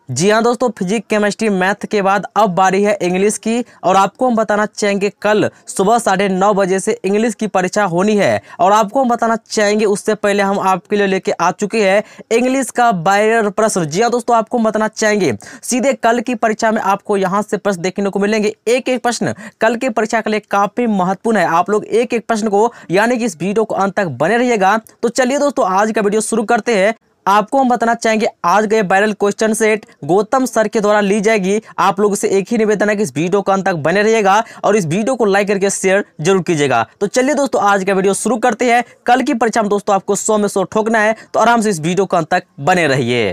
जी हाँ दोस्तों, physics chemistry math के बाद अब बारी है इंग्लिश की। और आपको हम बताना चाहेंगे कल सुबह 9:30 बजे से इंग्लिश की परीक्षा होनी है। और आपको हम बताना चाहेंगे उससे पहले हम आपके लिए लेके आ चुके हैं इंग्लिश का बाइनरी प्रश्न। जी हाँ दोस्तों, आपको हम बताना चाहेंगे सीधे कल की परीक्षा में आपको यहाँ से प्रश्न देखने को मिलेंगे। एक एक प्रश्न कल की परीक्षा के लिए काफी महत्वपूर्ण है। आप लोग एक एक प्रश्न को यानी कि इस वीडियो को अंत तक बने रहिएगा। तो चलिए दोस्तों, आज का वीडियो शुरू करते हैं। आपको हम बताना चाहेंगे आज गए viral question set Gautam sir के द्वारा ली जाएगी। आप लोगों से एक ही निवेदन है कि इस वीडियो को अंत तक बने रहिएगा और इस वीडियो को लाइक करके शेयर जरूर कीजिएगा। तो चलिए दोस्तों, आज का वीडियो शुरू करते हैं। कल की परीक्षा में दोस्तों आपको 100 में 100 ठोकना है, तो आराम से इस वीडियो को अंत तक बने रहिए।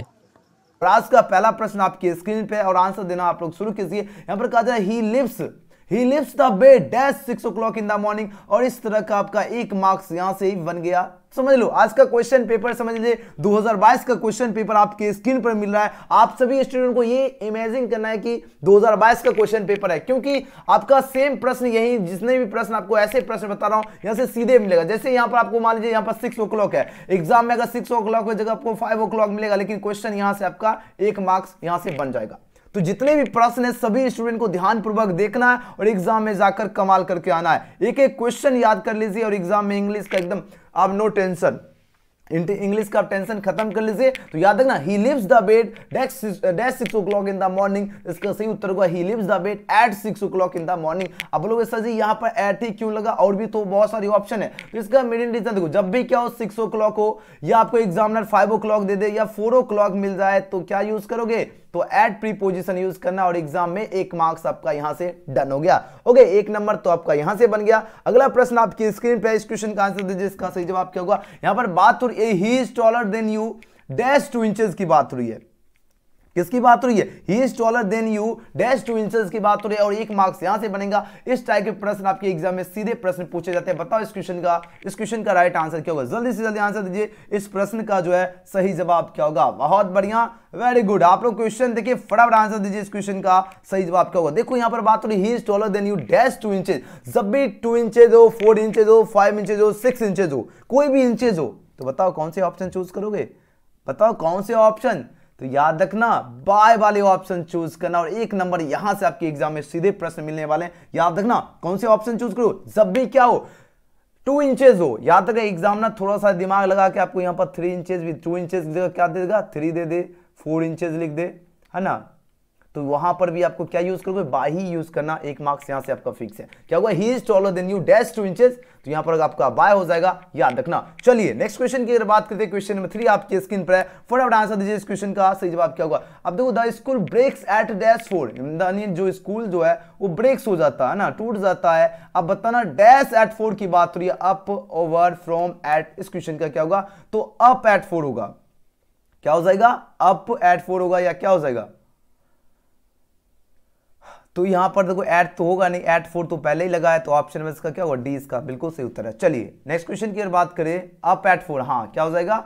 आज का पहला प्रश्न आपकी स्क्रीन पे और आंसर देना आप लोग शुरू कीजिए। यहां पर कहा जाए he leaves the bed dash 6 o'clock in the morning. और इस तरह का आपका 1 मार्क्स यहां से ही बन गया। समझ लो, आज का क्वेश्चन पेपर समझ लीजिए 2022 का क्वेश्चन पेपर आपके स्क्रीन पर मिल रहा है। आप सभी स्टूडेंट को ये इमेजिन करना है कि 2022 का क्वेश्चन पेपर है, क्योंकि आपका सेम प्रश्न यही, जितने भी प्रश्न आपको ऐसे प्रश्न बता रहा हूं यहां से सीधे मिलेगा। जैसे यहां पर आपको मान लीजिए यहां पर 6 o'clock है, एग्जाम में अगर 6 o'clock की जगह आपको 5 o'clock मिलेगा, लेकिन क्वेश्चन यहां से आपका 1 मार्क्स यहां से बन जाएगा। तो जितने भी प्रश्न है सभी स्टूडेंट को ध्यानपूर्वक देखना है और एग्जाम में जाकर कमाल करके आना है। एक एक क्वेश्चन याद कर लीजिए और एग्जाम में इंग्लिश का एकदम आप नो टेंशन, इंग्लिश का टेंशन खत्म कर लीजिए। तो याद रखना, he leaves the bed dash 6 o'clock in the morning. इसका सही उत्तर होगा he leaves the bed at 6 o'clock in the morning. अब लोग सर जी यहाँ पर एट ही क्यों लगा, और भी तो बहुत सारी ऑप्शन है। तो इसका मेन रीजन देखो, जब भी क्या हो 6 o'clock हो या आपको एग्जामिनर 5 o'clock दे दे या 4 o'clock मिल जाए तो क्या यूज करोगे, तो एट प्रीपोजिशन यूज करना और एग्जाम में 1 मार्क्स आपका यहां से डन हो गया। ओके, 1 नंबर तो आपका यहां से बन गया। अगला प्रश्न आपकी स्क्रीन पे, इस क्वेश्चन का आंसर दीजिए। इसका सही जवाब क्या होगा। यहां पर बात हो रही है he is taller than you dash 2 inches की बात हो रही है। किसकी बात हो रही है, he is taller than you dash 2 inches की बात हो रही है और 1 मार्क्स यहां से बनेगा। इस टाइप के प्रश्न आपके एग्जाम में सीधे प्रश्न पूछे जाते हैं। बताओ इस क्वेश्चन का राइट आंसर क्या होगा। जल्दी से जल्दी आंसर दीजिए। इस प्रश्न का जो है सही जवाब क्या होगा। बहुत बढ़िया, वेरी गुड। आप लोग क्वेश्चन देखिए, फटाफट आंसर दीजिए। इस क्वेश्चन का सही जवाब क्या होगा। देखो यहां पर बात हो रही है he is taller than you dash 2 inches. जब भी 2 इंचेस हो, 4 इंचेस हो, 5 इंचेस हो, 6 इंचेस हो, कोई भी इंचेस हो, तो बताओ कौन से ऑप्शन चूज करोगे। बताओ कौन से ऑप्शन। तो याद रखना, बाय वाले ऑप्शन चूज करना और 1 नंबर यहां से आपके एग्जाम में सीधे प्रश्न मिलने वाले हैं। याद रखना कौन से ऑप्शन चूज करो। जब भी क्या हो 2 इंचेस हो, याद रखें एग्जाम ना थोड़ा सा दिमाग लगा के आपको यहां पर 3 इंचेस भी 2 इंचेस क्या दे देगा, 3 दे दे, 4 इंचेस लिख दे, है ना। तो वहां पर भी आपको क्या यूज करोगे, बाय ही यूज करना। 1 मार्क्स यहां से आपका फिक्स है। क्या होगा, he is taller than you dash 2 inches, तो यहां पर आपका बाय हो जाएगा, याद रखना। चलिए नेक्स्ट क्वेश्चन की अगर बात करते हैं, क्वेश्चन नंबर 3 आपकी स्क्रीन पर है। फटाफट आंसर दीजिए। इस क्वेश्चन का सही जवाब क्या होगा। अब देखो, the school breaks at dash 4, यानी जो स्कूल जो है वो ब्रेक्स हो जाता है ना, टूट जाता है। अब बताना डैश एट 4 की बात हो रही है, अप ओवर फ्रॉम एट। इस क्वेश्चन का क्या होगा, तो अप एट 4 होगा। क्या हो जाएगा, अप एट 4 होगा या क्या हो जाएगा। तो यहां पर देखो ऐड तो होगा नहीं, ऐड 4 तो पहले ही लगा है, तो ऑप्शन में इसका क्या होगा, डी इसका बिल्कुल सही उत्तर है। चलिए नेक्स्ट क्वेश्चन की अगर बात करें, अप एट 4, हाँ क्या हो जाएगा,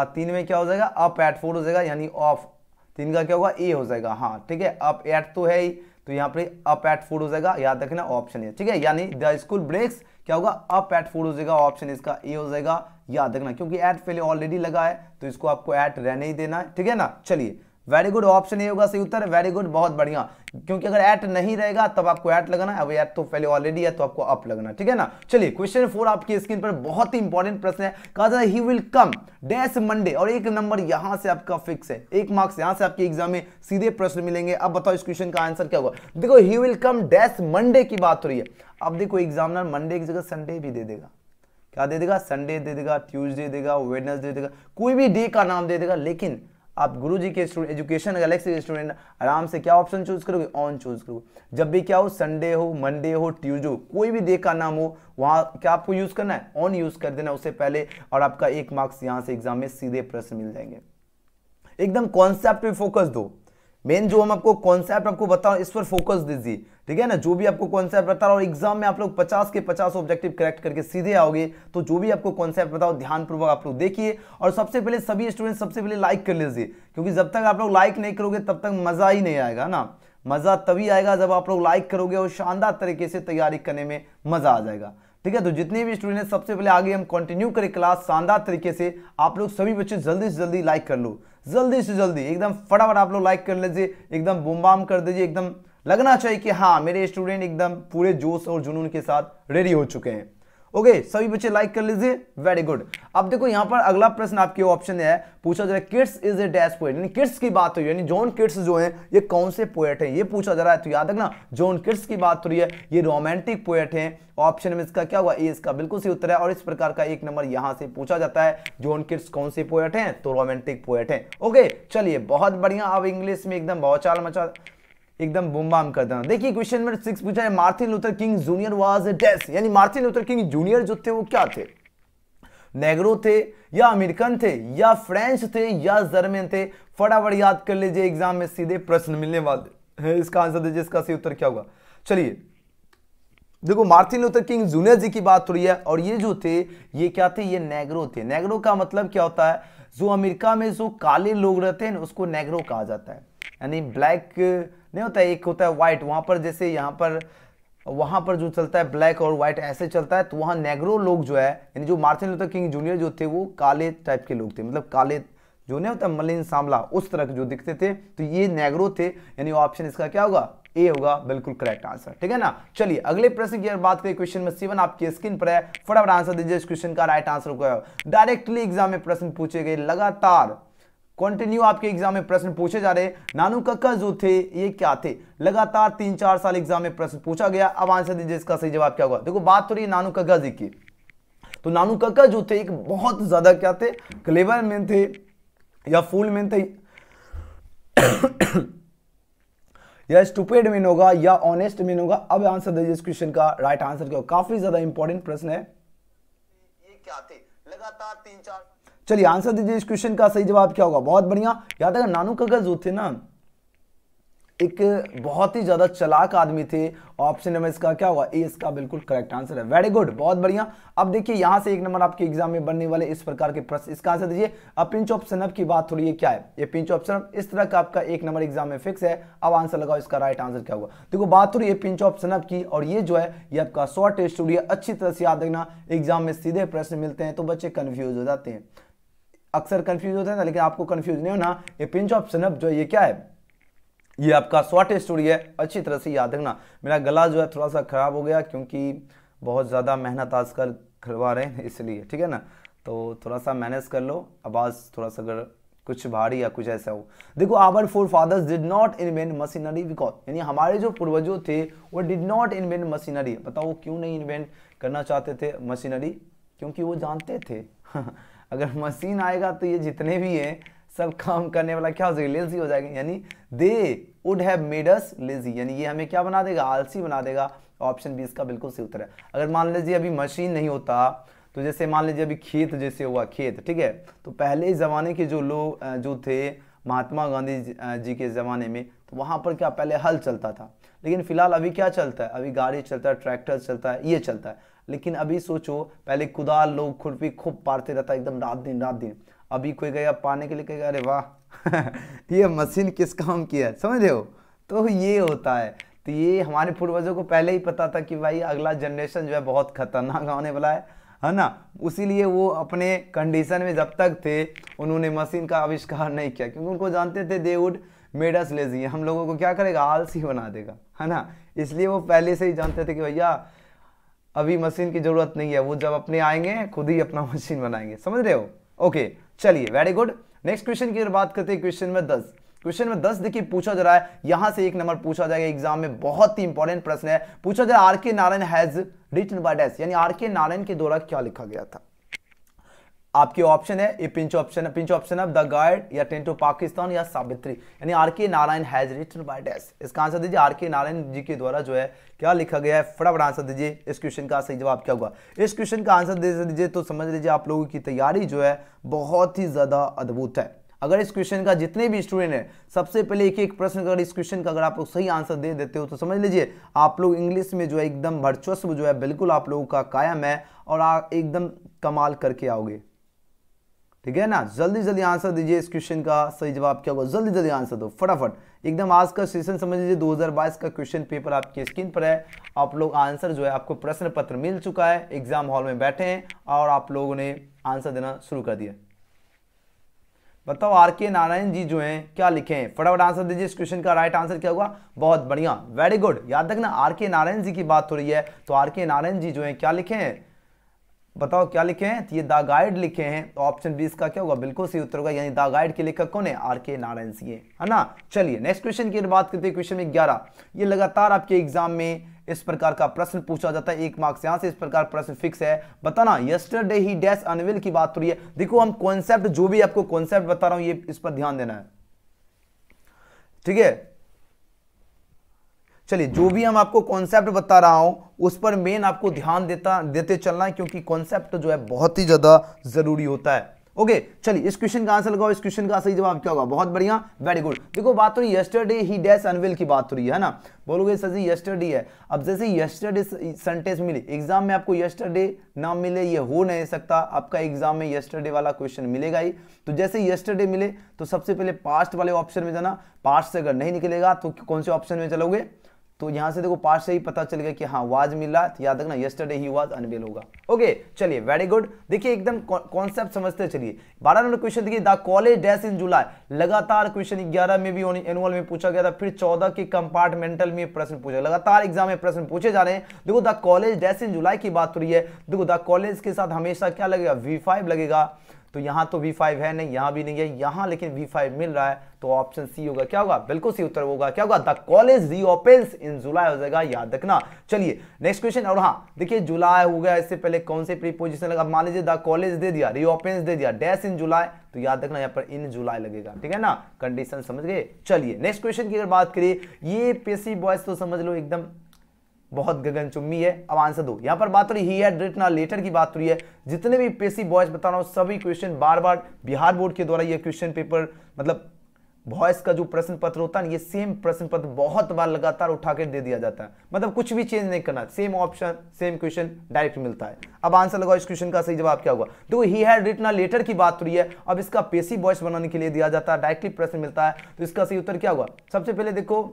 3 में क्या हो जाएगा, अप एट 4 हो जाएगा, यानी ऑफ 3 का क्या होगा, ए हो जाएगा। हाँ ठीक है, अप एट तो है ही, तो यहाँ पे अप एट 4 हो जाएगा, याद रखना ऑप्शन है। ठीक है, यानी द स्कूल ब्रेक्स क्या होगा, अप एट 4 हो जाएगा, ऑप्शन इसका ए हो जाएगा, याद रखना। क्योंकि एट पहले ऑलरेडी लगा है तो इसको आपको एट रहने ही देना है। ठीक है ना। चलिए वेरी गुड, ऑप्शन ए होगा सही उत्तर। वेरी गुड, बहुत बढ़िया। क्योंकि अगर एट नहीं रहेगा तब आपको एट लगाना है, अब एट तो पहले ऑलरेडी है तो आपको अप लगना। ठीक है ना। चलिए क्वेश्चन 4 आपकी स्क्रीन पर, बहुत ही इंपॉर्टेंट प्रश्न है। कहा जाए he will come dash Monday और 1 नंबर यहां से आपका फिक्स है, 1 मार्क्स यहां से आपके एग्जाम में सीधे प्रश्न मिलेंगे। अब बताओ इस क्वेश्चन का आंसर क्या होगा। देखो he will come dash Monday की बात हो रही है। अब देखो एग्जामिनर मंडे की जगह संडे भी दे देगा। क्या दे देगा, संडे दे देगा, ट्यूसडे देगा, वेडनेसडे देगा, कोई भी डे का नाम दे देगा। लेकिन आप गुरुजी के स्टूडेंट, एजुकेशन गैलेक्सी के स्टूडेंट, आराम से क्या ऑप्शन चूज करोगे, ऑन चूज करोगे। जब भी क्या हो, संडे हो, मंडे हो, ट्यूसडे हो, कोई भी डे का नाम हो, वहां क्या आपको यूज करना है, ऑन यूज कर देना उससे पहले, और आपका 1 मार्क्स यहां से एग्जाम में सीधे प्रश्न मिल जाएंगे। एकदम कॉन्सेप्ट पे फोकस दो। मेन जो हम आपको कॉन्सेप्ट आपको बताओ इस पर फोकस दीजिए। ठीक है ना। जो भी आपको कॉन्सेप्ट बता रहा हूं, एग्जाम में आप लोग 50 के 50 ऑब्जेक्टिव करेक्ट करके सीधे आओगे। तो जो भी आपको कॉन्सेप्ट बताओ ध्यानपूर्वक आप लोग देखिए, और सबसे पहले सभी स्टूडेंट सबसे पहले लाइक कर लीजिए, क्योंकि जब तक आप लोग लाइक नहीं करोगे तब तक मजा ही नहीं आएगा ना। मजा तभी आएगा जब आप लोग लाइक करोगे और शानदार तरीके से तैयारी करने में मजा आ जाएगा। ठीक है, तो जितने भी स्टूडेंट सबसे पहले आगे हम कंटिन्यू करें क्लास शानदार तरीके से। आप लोग सभी बच्चे जल्दी से जल्दी लाइक कर लो, जल्दी से जल्दी एकदम फटाफट आप लोग लाइक कर लीजिए, एकदम बूम बाम कर दीजिए, एकदम लगना चाहिए कि हाँ मेरे स्टूडेंट एकदम पूरे जोश और जुनून के साथ रेडी हो चुके हैं। ओके, सभी बच्चे लाइक कर लीजिए, वेरी गुड। अब देखो यहाँ पर अगला प्रश्न आपके ऑप्शन है, पूछा जा रहा है kids is a dash poet, यानी किड्स की बात हो रही है, यानी जॉन किड्स जो है ये कौन से पोएट है ये पूछा जा रहा है। तो याद रखना जॉन किड्स की बात हो रही है, ये रोमांटिक पोएट है। ऑप्शन में इसका क्या हुआ, ए इसका बिल्कुल सही उत्तर है। और इस प्रकार का 1 नंबर यहां से पूछा जाता है, जॉन किड्स कौन से पोएट हैं, तो रोमांटिक पोएट हैं। ओके चलिए बहुत बढ़िया। अब इंग्लिश में एकदम भौचाल मचा, एकदम बूम बाम कर देना। देखिए क्वेश्चन नंबर 6 पूछा है, Martin Luther King junior was a dash, यानी मार्टिन लूथर किंग जूनियर जो थे वो क्या थे, नेग्रो थे या अमेरिकन थे या फ्रेंच थे या जर्मन थे। फटाफट याद कर लीजिए, एग्जाम में सीधे प्रश्न मिलने वाले हैं, इसका आंसर दीजिए, इसका सही उत्तर क्या होगा। चलिए देखो मार्टिन लूथर किंग जूनियर जी की बात हो रही है, और ये जो थे ये क्या थे, ये नेग्रो थे। नेग्रो का मतलब क्या होता है, जो अमेरिका में जो काले लोग रहते हैं उसको नेग्रो कहा जाता है, यानी ब्लैक नहीं होता है, एक होता है व्हाइट। वहां पर जैसे यहाँ पर वहां पर जो चलता है ब्लैक और व्हाइट ऐसे चलता है, तो वहां नेग्रो लोग जो है, यानी जो मार्टिन लूथर किंग जूनियर जो थे वो काले टाइप के लोग थे, मतलब काले जो नहीं होता मलिन सांवला उस तरह के जो दिखते थे, तो ये नेग्रो थे। यानी ऑप्शन इसका क्या होगा, ए होगा, बिल्कुल करेक्ट आंसर, ठीक है ना। चलिए अगले प्रश्न की बात करें, क्वेश्चन नंबर 7 आपकी स्क्रीन पर है, फटाफट आंसर दीजिए। इस क्वेश्चन का राइट आंसर क्या है, डायरेक्टली एग्जाम में प्रश्न पूछे गए, लगातार कंटिन्यू आपके एग्जाम में प्रश्न पूछे जा रहे। नानू कक्का जो थे ये क्या थे, लगातार 3-4 साल एग्जाम में प्रश्न पूछा गया। अब आंसर दीजिए, इसका सही जवाब क्या होगा। देखो बात हो रही है नानू कक्का जी की, तो नानू कक्का जो थे एक बहुत ज्यादा क्या थे, क्लेवर मैन थे या फूल मैन थे या स्टूपिड मैन होगा या ऑनेस्ट मैन होगा। अब आंसर दीजिए, इस क्वेश्चन का राइट आंसर क्या होगा। काफी ज्यादा इंपॉर्टेंट प्रश्न है, ये क्या थे, लगातार 3-4। चलिए आंसर दीजिए, इस क्वेश्चन का सही जवाब क्या होगा। बहुत बढ़िया। याद है नानू कक्का जो थे ना एक बहुत ही ज्यादा चालाक आदमी थे। ऑप्शन नंबर इसका क्या होगा, ए इसका बिल्कुल करेक्ट आंसर है, वेरी गुड, बहुत बढ़िया। अब देखिए यहां से 1 नंबर आपके एग्जाम में बनने वाले इस प्रकार के प्रश्न, इसका आंसर दीजिए। अब पिंच ऑफ सनअप की बात हो रही है, क्या है ये पिंच ऑफ सनअप, इस तरह का आपका 1 नंबर एग्जाम में फिक्स है। अब आंसर लगाओ, इसका राइट आंसर क्या होगा। देखो बात हो रही है पिंच ऑफ सनअप की, और ये जो है ये आपका शॉर्ट स्टोरी है, अच्छी तरह से याद रखना। एग्जाम में सीधे प्रश्न मिलते हैं तो बच्चे कंफ्यूज हो जाते हैं, अक्सर कंफ्यूज होते हैं ना, लेकिन आपको कंफ्यूज नहीं होना। ये पिंच ऑफ सनअप जो ये क्या है, ये आपका शॉर्ट स्टोरी है, अच्छी तरह से याद रखना। मेरा गला जो है थोड़ा सा खराब हो गया क्योंकि बहुत ज़्यादा मेहनत आजकल करवा रहे हैं, इसलिए ठीक है ना, तो थोड़ा सा मैनेज कर लो। आवाज़ थोड़ा सा अगर कुछ भारी या कुछ ऐसा हो। देखो our forefathers did not invent machinery because, यानी हमारे जो पूर्वजों थे वो डिड नॉट इन्वेंट मशीनरी। बताओ वो क्यों नहीं इन्वेंट करना चाहते थे मशीनरी, क्योंकि वो जानते थे अगर मशीन आएगा तो ये जितने भी हैं सब काम करने वाला क्या हो जाएगा, लेजी हो जाएगा, यानी they would have made us lazy, यानी ये हमें क्या बना देगा, आलसी बना देगा। ऑप्शन बी इसका बिल्कुल सही उत्तर है। अगर मान लीजिए अभी मशीन नहीं होता, तो जैसे मान लीजिए अभी खेत जैसे हुआ खेत, ठीक है, तो पहले ज़माने के जो लोग जो थे महात्मा गांधी जी के ज़माने में, तो वहाँ पर क्या पहले हल चलता था, लेकिन फिलहाल अभी क्या चलता है, अभी गाड़ी चलता है, ट्रैक्टर चलता है, ये चलता है। लेकिन अभी सोचो पहले कुदाल लोग खुरपी खूब पारते रहता एकदम रात दिन। अभी कोई गया पाने के लिए कहेगा अरे वाह ये मशीन किस काम की है, समझ रहे हो। तो ये होता है, तो ये हमारे पूर्वजों को पहले ही पता था कि भाई अगला जनरेशन जो है बहुत खतरनाक आने वाला है ना। उसीलिए वो अपने कंडीशन में जब तक थे उन्होंने मशीन का आविष्कार नहीं किया, क्योंकि उनको जानते थे they would made us lazy, हम लोगों को क्या करेगा, आलसी बना देगा, है ना। इसलिए वो पहले से ही जानते थे कि भैया अभी मशीन की जरूरत नहीं है, वो जब अपने आएंगे खुद ही अपना मशीन बनाएंगे, समझ रहे हो। ओके चलिए वेरी गुड। नेक्स्ट क्वेश्चन की बात करते हैं, क्वेश्चन में 10। क्वेश्चन में 10 देखिए पूछा जा रहा है, यहां से 1 नंबर पूछा जाएगा एग्जाम में, बहुत ही इंपॉर्टेंट प्रश्न है। पूछा जा रहा है R K. Narayan has written by dash, यानी आर.के. नारायण के द्वारा क्या लिखा गया था। आपके ऑप्शन है a pinch option of the guide या टेंट ऑफ पाकिस्तान या सावित्री, यानी R K. Narayan has written by dash. इसका आंसर दीजिए, आर.के. नारायण जी के द्वारा जो है क्या लिखा गया है। फटाफट आंसर दीजिए, इस क्वेश्चन का सही जवाब क्या होगा। इस क्वेश्चन का आंसर दे दीजिए तो समझ लीजिए आप लोगों की तैयारी जो है बहुत ही ज्यादा अद्भुत है। अगर इस क्वेश्चन का जितने भी स्टूडेंट हैं सबसे पहले एक प्रश्न, अगर इस क्वेश्चन का अगर आप लोग सही आंसर दे देते हो तो समझ लीजिए आप लोग इंग्लिश में जो है एकदम वर्चस्व जो है बिल्कुल आप लोगों का कायम है, और आप एकदम कमाल करके आओगे, ठीक है ना। जल्दी जल्दी आंसर दीजिए, इस क्वेश्चन का सही जवाब क्या होगा, जल्दी जल्दी आंसर दो फटाफट एकदम। आज का सेशन समझ लीजिए 2022 का क्वेश्चन पेपर आपकी स्क्रीन पर है। आप लोग आंसर जो है आपको प्रश्न पत्र मिल चुका है, एग्जाम हॉल में बैठे हैं और आप लोगों ने आंसर देना शुरू कर दिया। बताओ आर के नारायण जी जो हैं क्या लिखे हैं, फटाफट आंसर दीजिए। इस क्वेश्चन का राइट आंसर क्या होगा? बहुत बढ़िया, वेरी गुड। याद रखना आर के नारायण जी की बात हो रही है, तो आर के नारायण जी जो हैं क्या लिखे हैं, बताओ क्या लिखे हैं? तो ये द गाइड लिखे हैं, तो ऑप्शन 20 का क्या होगा? बिल्कुल सही उत्तर होगा, यानी द गाइड के लेखक कौन है? आर के नारायण सिंह है ना। चलिए नेक्स्ट क्वेश्चन की बात करते हैं, क्वेश्चन में 11। ये लगातार आपके एग्जाम में इस प्रकार का प्रश्न पूछा जाता है, 1 मार्क्स यहां से इस प्रकार प्रश्न फिक्स है। बताना यस्टरडे ही डैश अनविल की बात हो रही है। देखो हम कॉन्सेप्ट, जो भी आपको कॉन्सेप्ट बता रहा हूं, ये इस पर ध्यान देना है, ठीक है। चलिए जो भी हम आपको कॉन्सेप्ट बता रहा हूं उस पर मेन आपको ध्यान देते चलना है, क्योंकि कॉन्सेप्ट जो है बहुत ही ज्यादा जरूरी होता है। ओके चलिए इस क्वेश्चन का आंसर लगाओ। इस क्वेश्चन का सही जवाब क्या होगा? बहुत बढ़िया, वेरी गुड। देखो बात हो रही है यस्टरडे ही डैश अनविल की बात हो रही है ना। बोलोगे सर जी यस्टरडे है, अब जैसे यस्टरडे सेंटेंस मिले एग्जाम में, आपको यस्टरडे ना मिले ये हो नहीं सकता, आपका एग्जाम में यस्टरडे वाला क्वेश्चन मिलेगा ही। तो जैसे यस्टरडे मिले तो सबसे पहले पास्ट वाले ऑप्शन में जाना, पास्ट से अगर नहीं निकलेगा तो कौन से ऑप्शन में चलोगे? तो यहां से देखो पास्ट से ही पता चल गया कि हाँ वाज मिल रहा है, तो याद रखना यस्टरडे ही वाज अनवेल होगा। ओके चलिए वेरी गुड। देखिए एकदम कॉन्सेप्ट समझते चलिए। 12 नंबर क्वेश्चन देखिए, द कॉलेज डैश इन जुलाई। लगातार क्वेश्चन 11 में भी एनुअल में पूछा गया था, फिर 14 के कंपार्टमेंटल में प्रश्न पूछा, लगातार एग्जाम में प्रश्न पूछे जा रहे हैं। देखो द कॉलेज डैश इन जुलाई की बात हो रही है। देखो द कॉलेज के साथ हमेशा क्या लगेगा? V5 लगेगा, तो यहां तो V5 है नहीं, यहां भी नहीं है, यहां लेकिन V5 मिल रहा है, तो ऑप्शन सी होगा। क्या होगा? बिल्कुल सी उत्तर होगा। क्या होगा? द कॉलेज रीओपन्स इन जुलाई हो जाएगा, याद रखना। चलिए नेक्स्ट क्वेश्चन। और हाँ देखिए जुलाई हो गया, इससे पहले कौन से प्रीपोजिशन लगा? मान लीजिए द कॉलेज दे दिया, रीओपन्स दे दिया, डैश इन जुलाई, तो याद रखना यहाँ पर इन जुलाई लगेगा, ठीक है ना। कंडीशन समझ गए। चलिए नेक्स्ट क्वेश्चन की अगर बात करिए, ये पेसिव वॉइस तो समझ लो एकदम बहुत गगनचुम्बी है। अब आंसर दो। यहां पर बात हो रही he had written a letter की बात हो रही है। जितने भी पेसिव वॉइस बता रहा हूं सभी क्वेश्चन बार बार बिहार बोर्ड के द्वारा ये क्वेश्चन पेपर, मतलब वॉइस का जो प्रश्न पत्र होता है ना, ये सेम प्रश्न पत्र बहुत बार लगातार उठा कर दे दिया जाता है, मतलब कुछ भी चेंज नहीं करना, same option same question direct मिलता है। अब आंसर लगाओ। इस क्वेश्चन का सही जवाब क्या होगा? तो he had written a letter की बात हो रही है। अब इसका पेसिव वॉइस बनाने के लिए दिया जाता है, डायरेक्टली प्रश्न मिलता है, तो इसका सही उत्तर क्या होगा? सबसे पहले देखो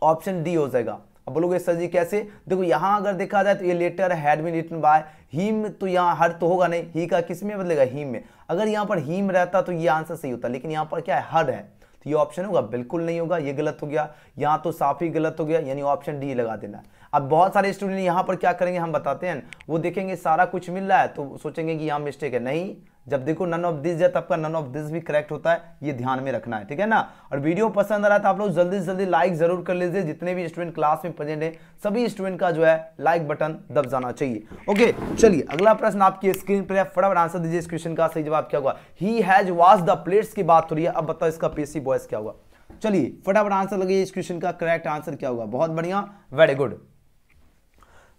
ऑप्शन डी हो जाएगा। अब बोलोगे सर जी कैसे? देखो यहां अगर देखा जाए तो ये letter had been written by him, तो यहां हर तो होगा नहीं, ही का किस में बदलेगा? हिम में। अगर यहां पर हिम रहता तो ये आंसर सही होता, लेकिन यहां पर क्या है? हर है, तो ये ऑप्शन होगा बिल्कुल नहीं होगा, ये गलत हो गया, यहां तो साफ ही गलत हो गया, यानी ऑप्शन डी लगा देना। अब बहुत सारे स्टूडेंट यहां पर क्या करेंगे हम बताते हैं, वो देखेंगे सारा कुछ मिल रहा है तो सोचेंगे कि यहां मिस्टेक है। नहीं, जब देखो नन ऑफ दिस है तब का नन ऑफ दिस भी करेक्ट होता है, ये ध्यान में रखना है, ठीक है ना। और वीडियो पसंद आ रहा है तो आप लोग जल्दी से जल्दी लाइक जरूर कर लीजिए। जितने भी स्टूडेंट क्लास में प्रेजेंट है सभी स्टूडेंट का जो है लाइक बटन दब जाना चाहिए। ओके चलिए अगला प्रश्न आपकी स्क्रीन पर है, फटाफट आंसर दीजिए। इस क्वेश्चन का सही जवाब क्या होगा? He has wash the plates की बात हो रही है। अब बताओ इसका पेसिव वॉइस क्या होगा? चलिए फटाफट आंसर लगाइए। इस क्वेश्चन का करेक्ट आंसर क्या होगा? बहुत बढ़िया, वेरी गुड।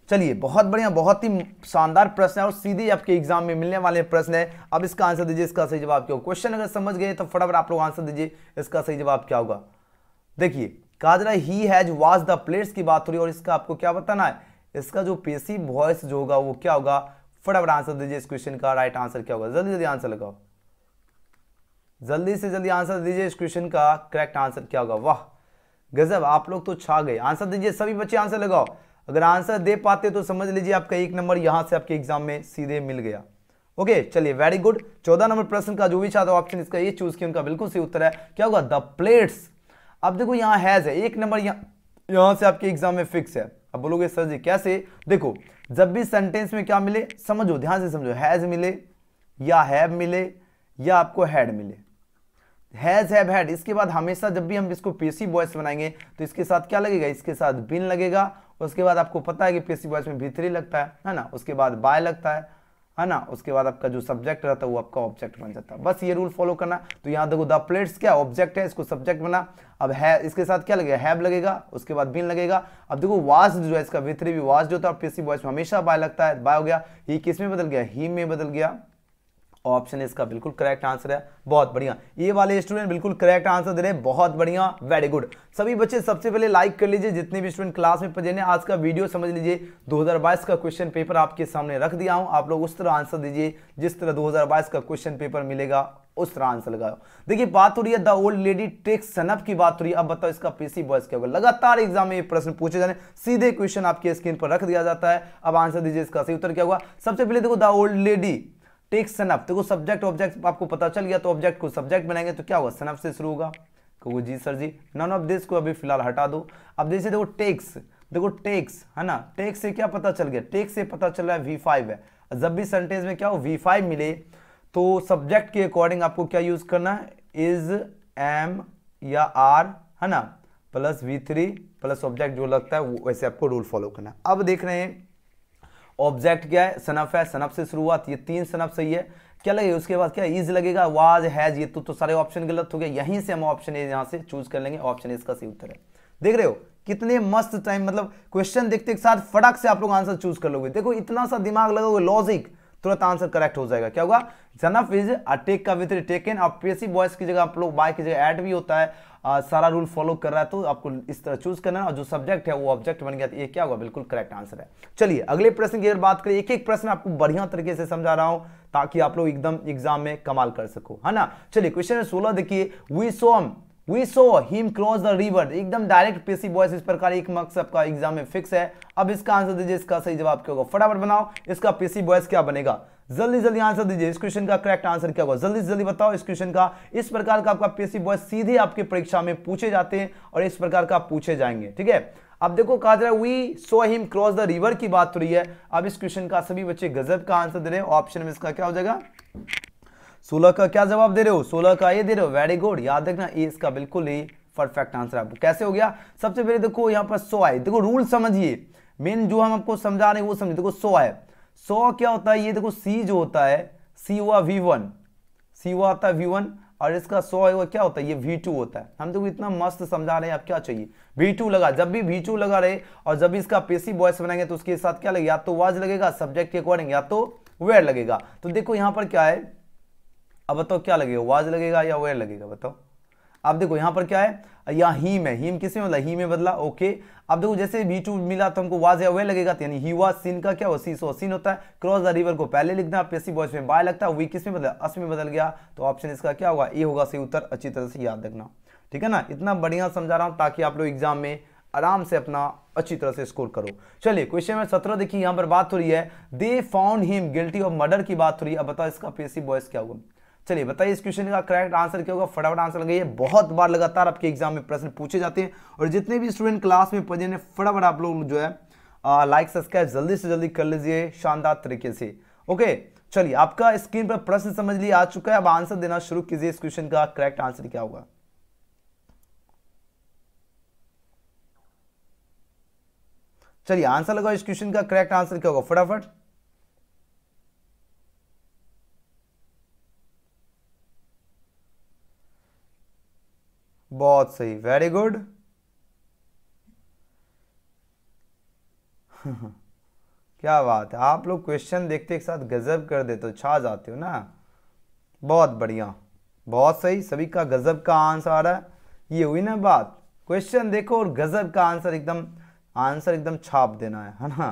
चलिए बहुत बढ़िया, बहुत ही शानदार प्रश्न है और सीधे आपके एग्जाम में मिलने वाले प्रश्न है। अब इसका आंसर दीजिए, इसका सही जवाब क्या होगा? क्वेश्चन अगर समझ गए तो फटाफट आप लोग आंसर दीजिए, इसका सही जवाब क्या होगा? देखिए कहा जा रहा है he has wash the plates की बात हो रही है और इसका आपको क्या बताना है? इसका जो पेसिव वॉइस जो होगा वो क्या होगा? फटाफट आंसर दीजिए। इस क्वेश्चन का राइट आंसर क्या होगा? जल्दी जल्दी आंसर लगाओ, जल्दी से जल्दी आंसर दीजिए। इस क्वेश्चन का करेक्ट आंसर क्या होगा? वाह गजब, आप लोग तो छा गए। आंसर दीजिए, सभी बच्चे आंसर लगाओ। अगर आंसर दे पाते तो समझ लीजिए आपका 1 नंबर यहां से आपके एग्जाम में सीधे मिल गया। ओके चलिए वेरी गुड। 14 नंबर प्रश्न का जो भी छात्र ऑप्शन इसका ये चूज किया उनका बिल्कुल सही उत्तर है। क्या होगा? The plates. अब देखो यहां हैज है, 1 नंबर यहां से आपके एग्जाम में फिक्स है। अब बोलोगे सर जी कैसे? देखो जब भी सेंटेंस में क्या मिले समझो, ध्यान से समझो, हैज मिले या हैव मिले या आपको हैड मिले, हैज हैव हैड, इसके बाद हमेशा जब भी हम इसको पेसिव वॉइस बनाएंगे तो इसके साथ क्या लगेगा? इसके साथ बिन लगेगा। उसके बाद आपको पता है कि पेसिव वॉइस में भीतरी लगता है ना, उसके बाद बाय लगता है ना, उसके बाद आपका जो सब्जेक्ट रहता है वो आपका ऑब्जेक्ट बन जाता है। बस ये रूल फॉलो करना। तो यहाँ देखो द प्लेट्स क्या ऑब्जेक्ट है, इसको सब्जेक्ट बना। अब है इसके साथ क्या लगेगा? हैव लगेगा, उसके बाद बिन लगेगा। अब देखो वाज जो है इसका भीतरी भी वाज जो होता है पेसिव वॉइस में हमेशा बाय लगता है, बाय हो गया। ये किस में बदल गया? ही में बदल गया। ऑप्शन इसका बिल्कुल करेक्ट आंसर है। बहुत बढ़िया, ये वाले स्टूडेंट बिल्कुल करेक्ट आंसर दे रहे हैं, बहुत बढ़िया, वेरी गुड। सभी बच्चे सबसे पहले लाइक कर लीजिए, जितने भी स्टूडेंट क्लास में प्रेजेंट है। आज का वीडियो समझ लीजिए 2022 का क्वेश्चन पेपर आपके सामने रख दिया हूं, आप लोग उस तरह आंसर दीजिए जिस तरह 2022 का क्वेश्चन पेपर मिलेगा उस तरह आंसर लगाओ। देखिए बात हो रही है the old lady takes son up की बात हो रही है। अब बताओ इसका पेसिव वॉइस क्या होगा? लगातार एग्जाम में ये प्रश्न पूछे जाने, सीधे क्वेश्चन आपके स्क्रीन पर रख दिया जाता है। अब आंसर दीजिए, इसका सही उत्तर क्या होगा? सबसे पहले देखो द ओल्ड लेडी टेक सनफ, देखो सब्जेक्ट ऑब्जेक्ट आपको पता चल गया, तो ऑब्जेक्ट को सब्जेक्ट बनाएंगे तो क्या होगा, सनफ से शुरू होगा। कहोगे जी सर जी, नन ऑफ दिस को अभी फिलहाल हटा दो। अब जैसे देखो टेक्स, देखो टेक्स है ना, टेक्स से क्या पता चल गया, टेक्स से पता चल रहा है V5 है। जब भी सेंटेंस में क्या हो V5 मिले तो सब्जेक्ट के अकॉर्डिंग आपको क्या यूज करना है, इज, एम या आर है ना, प्लस V3 प्लस ऑब्जेक्ट जो लगता है वो, वैसे आपको रूल फॉलो करना है। अब देख रहे हैं ऑब्जेक्ट क्या है, सनफ है, सनफ से शुरुआत, ये 3 सनफ सही है। क्या लगेगा उसके बाद, क्या इज लगेगा, वाज, हैज, ये तो सारे ऑप्शन गलत हो गए। यहीं से हम ऑप्शन ए यहां से चूज कर लेंगे, ऑप्शन ए इसका सही उत्तर है। देख रहे हो कितने मस्त टाइम, मतलब क्वेश्चन देखते एक साथ फटाक से आप लोग आंसर चूज कर लोगे। देखो इतना सा दिमाग लगाओगे, लॉजिक, तुरंत आंसर करेक्ट हो जाएगा। क्या होगा, सनफ इज अ टेक का विथ टेकन, और पेसिव वॉइस की जगह आप लोग बाय की जगह ऐड भी होता है, सारा रूल फॉलो कर रहा है, तो आपको इस तरह चूज करना है, और जो सब्जेक्ट है वो ऑब्जेक्ट बन गया, तो ये क्या होगा, बिल्कुल करेक्ट आंसर है। चलिए अगले प्रश्न की अगर बात करें, एक एक प्रश्न आपको बढ़िया तरीके से समझा रहा हूं ताकि आप लोग एकदम एग्जाम में कमाल कर सको, है ना। चलिए क्वेश्चन 16 देखिए, we saw him cross the river, एकदम डायरेक्ट पेसिव वॉइस, इस प्रकार एक मार्क्स आपका एग्जाम में फिक्स है। अब इसका आंसर दीजिए, इसका सही जवाब क्या होगा, फटाफट बनाओ, इसका पेसिव वॉइस क्या बनेगा, जल्दी जल्दी आंसर दीजिए। इस क्वेश्चन का करेक्ट आंसर क्या होगा, जल्दी जल्दी बताओ इस क्वेश्चन का। इस प्रकार का आपका पेसिव वॉइस सीधे आपके परीक्षा में पूछे जाते हैं और इस प्रकार का पूछे जाएंगे, ठीक है। अब देखो कहा जा रहा है we saw him cross the river की बात हो रही है। अब इस क्वेश्चन का सभी बच्चे गजब का आंसर दे रहे हैं, ऑप्शन में इसका क्या हो जाएगा, 16 का क्या जवाब दे रहे हो, 16 का ये दे रहे हो, वेरी गुड। याद रखना ये इसका बिल्कुल ही परफेक्ट आंसर आपको कैसे हो गया। सबसे पहले देखो यहाँ पर सो आए, देखो रूल समझिए, मेन जो हम आपको समझा रहे हैं वो समझिए। देखो सो आए, सो क्या होता है, ये देखो सी जो होता है, सी हुआ V1, सी हुआ आता है V1, और इसका 100 है वो क्या होता है, ये V2 होता है। हम देखो इतना मस्त समझा रहे हैं, आप क्या चाहिए, V2 लगा, जब भी V2 लगा रहे और जब भी इसका पेसिव वॉइस बनाएंगे तो उसके साथ क्या लगेगा, या तो वाज लगेगा सब्जेक्ट के अकॉर्डिंग, या तो वेयर लगेगा। तो देखो यहाँ पर क्या है, अब बताओ क्या लगेगा, वाज लगेगा या वेयर लगेगा, बताओ। अब देखो यहाँ पर क्या है, यहाँ हीम है, हीम किसमें बदला, ही में बदला, ओके। अब देखो जैसे V2 मिला तो हमको वाज या वे लगेगा, तो यानी ही वाज, सीन का क्या हो, सी सो सीन होता है। क्रॉस द रिवर को पहले लिखना, पेसिव वॉइस में बाय लगता है, वी किस में बदला, अस में बदल गया, तो ऑप्शन इसका क्या होगा, ए होगा सही उत्तर। अच्छी तरह से याद रखना, ठीक है ना। इतना बढ़िया समझा रहा हूं ताकि आप लोग एग्जाम में आराम से अपना अच्छी तरह से स्कोर करो। चलिए क्वेश्चन नंबर 17 देखिए, यहाँ पर बात हो रही है they found him guilty of murder की बात हो रही है। अब बताओ इसका पेसिव वॉइस क्या होगा, चलिए बताइए इस क्वेश्चन का करेक्ट आंसर क्या होगा, फटाफट आंसर लगाइए। बहुत बार लगातार आपके एग्जाम में प्रश्न पूछे जाते हैं, और जितने भी स्टूडेंट क्लास में पढ़े हैं फटाफट आप लोग जो है लाइक सब्सक्राइब जल्दी से जल्दी कर लीजिए शानदार तरीके से, ओके। चलिए आपका स्क्रीन पर प्रश्न समझ लिए आ चुका है, अब आंसर देना शुरू कीजिए। इस क्वेश्चन का करेक्ट आंसर क्या होगा, चलिए आंसर लगाओ। इस क्वेश्चन का करेक्ट आंसर क्या होगा, फटाफट। बहुत सही, वेरी गुड। क्या बात है, आप लोग क्वेश्चन देखते एक साथ गजब कर देते हो, छा जाते हो ना, बहुत बढ़िया, बहुत सही। सभी का गजब का आंसर आ रहा है, ये हुई ना बात, क्वेश्चन देखो और गजब का आंसर एकदम छाप देना है ना।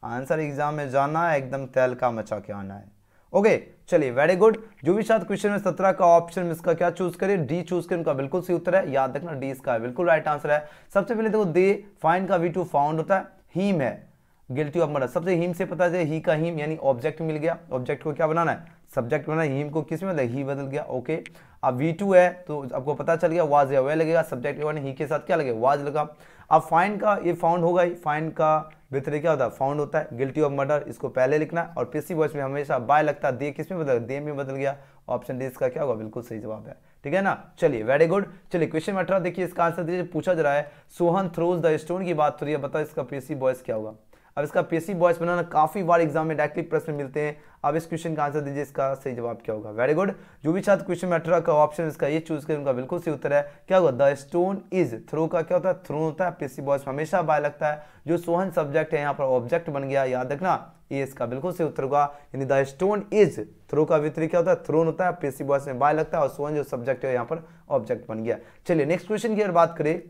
आंसर एग्जाम में जाना है, एकदम तहलका मचा के आना है, ओके। चलिए वेरी गुड। जो भी साथ क्वेश्चन में 17 का ऑप्शन में इसका क्या चूज करें, डी चूज करें, उनका बिल्कुल सही उत्तर है। याद रखना डी इसका बिल्कुल राइट आंसर है। सबसे पहले देखो दे फाइंड का V2 फाउंड होता है, हीम है गिल्टी ऑफ मर्डर, सबसे हीम से पता चले ही का हीम यानी ऑब्जेक्ट मिल गया। ऑब्जेक्ट को क्या बनाना है, सब्जेक्ट बनाना है, हीम को किस में बदला, ही बदल गया, ओके। अब V2 है तो आपको पता चल गया वाज या वे लगेगा, सब्जेक्ट ही के साथ क्या लगेगा, वाज लगा। अब फाइंड का ये फाउंड होगा ही, फाइंड का बेहतरी क्या होता है, फाउंड होता है। गिल्टी ऑफ मर्डर इसको पहले लिखना, और पेसिव वॉइस में हमेशा बाय लगता है, दे किस में बदल, दे में बदल गया। ऑप्शन डी इसका क्या होगा, बिल्कुल सही जवाब है, ठीक है ना। चलिए वेरी गुड। चलिए क्वेश्चन नंबर 18 देखिए, इसका आंसर दीजिए। पूछा जा रहा है सोहन थ्रोज द स्टोन की बात हो रही है, बताओ इसका पेसिव वॉइस क्या होगा। अब इसका पेसिव वॉइस बनाना काफी बार एग्जाम में डायरेक्टली प्रश्न मिलते हैं। अब इस क्वेश्चन का आंसर दीजिए, इसका सही जवाब क्या होगा, वेरी गुड। जो भी छात्र क्वेश्चन में 18 का ऑप्शन इसका ये चूज करें, उनका बिल्कुल सही उत्तर है। क्या होगा, द स्टोन इज थ्रो का क्या होता है, थ्रोन होता है, पेसिव वॉइस हमेशा बाय लगता है। जो सोहन सब्जेक्ट है यहाँ पर ऑब्जेक्ट बन गया, याद रखना ये इसका बिल्कुल सही उत्तर होगा। यानी द स्टोन इज थ्रो का विपरीत क्या होता है, थ्रोन होता है, पेसिव वॉइस में बाय लगता है, और सोहन जो सब्जेक्ट है यहाँ पर ऑब्जेक्ट बन गया। चलिए नेक्स्ट क्वेश्चन की अगर बात करें,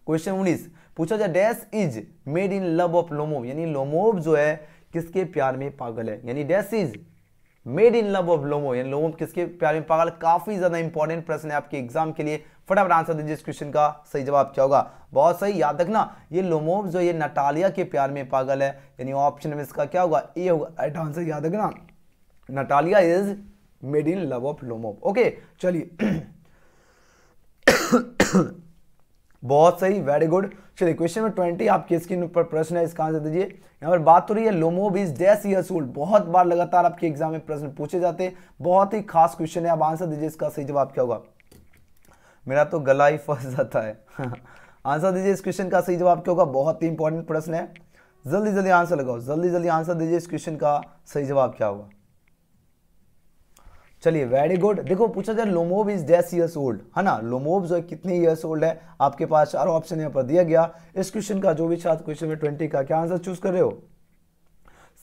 क्वेश्चन 19 पूछा जाए dash is made in love of Lomov, यानी लोमोव जो है किसके प्यार में पागल है, यानी dash is made in love of Lomov, यानी लोमोव किसके प्यार में पागल। काफी ज्यादा इंपॉर्टेंट प्रश्न है आपके एग्जाम के लिए, फटाफट आंसर दीजिए। इस क्वेश्चन का सही जवाब क्या होगा, बहुत सही। याद रखना ये लोमोव जो ये नटालिया के प्यार में पागल है, यानी ऑप्शन में इसका क्या होगा, ए होगा राइट आंसर। याद रखना Natalia is made in love of Lomov. Okay चलिए बहुत सही, वेरी गुड। चलिए क्वेश्चन नंबर 20 आपकी स्क्रीन पर प्रश्न है, इसका आंसर दीजिए। यहाँ पर बात हो रही है Lomov is dash years old. बहुत बार लगातार आपके एग्जाम में प्रश्न पूछे जाते हैं, बहुत ही खास क्वेश्चन है। आप आंसर दीजिए, इसका सही जवाब क्या होगा। मेरा तो गला ही फंस जाता है आंसर दीजिए इस क्वेश्चन का सही जवाब क्या होगा। बहुत ही इंपॉर्टेंट प्रश्न है, जल्दी जल्दी आंसर लगाओ, जल्दी जल्दी आंसर दीजिए इस क्वेश्चन का सही जवाब क्या होगा। चलिए वेरी गुड। देखो पूछा जाए Lomov is dash years old, है ना। लोमोव जो है कितने ईयर्स ओल्ड है, आपके पास चारों ऑप्शन यहाँ पर दिया गया। इस क्वेश्चन का जो भी छात्र क्वेश्चन में 20 का क्या आंसर चूज कर रहे हो,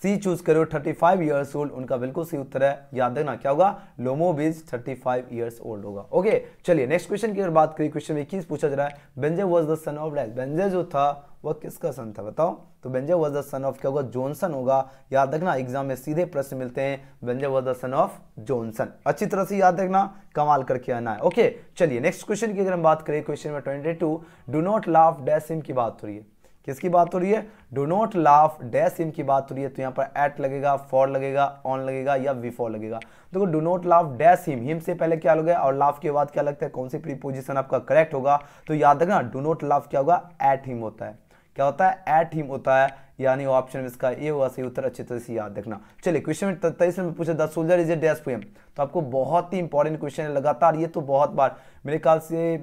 सी चूज करो 35 ईयर्स ओल्ड, उनका बिल्कुल सही उत्तर है। याद रखना क्या होगा, लोमोव इज 35 ईयर्स ओल्ड होगा। ओके चलिए नेक्स्ट क्वेश्चन की अगर बात करें, क्वेश्चन 21 पूछा जा रहा है Benjy was the son of dash. Benjy जो था वह किसका सन था बताओ। तो Benjy was the son of क्या होगा, जॉनसन होगा। याद रखना एग्जाम में सीधे प्रश्न मिलते हैं, Benjy was the son of Johnson. अच्छी तरह से याद रखना, कमाल करके आना है। ओके चलिए नेक्स्ट क्वेश्चन की अगर हम बात करें, question number 22 do not laugh dash him की बात हो रही है। किसकी बात हो रही है, do not laugh dash him की बात हो रही है। तो यहाँ पर एट लगेगा, फॉर लगेगा, ऑन लगेगा या बिफोर लगेगा। देखो do not laugh dash him, him से पहले क्या लगेगा और लाफ के बाद क्या लगता है, कौन सी प्रीपोजिशन आपका करेक्ट होगा। तो याद रखना डू नॉट लाफ क्या होगा, एट हिम होता है। क्या होता है, एट हिम होता है, यानी ऑप्शन में इसका ए होगा सही उत्तर। अच्छी तरह से याद रखना। चलिए क्वेश्चन में 23 में पूछा the soldier is a dash poem. तो आपको बहुत ही इंपॉर्टेंट क्वेश्चन है लगातार, ये तो बहुत बार मेरे ख्याल से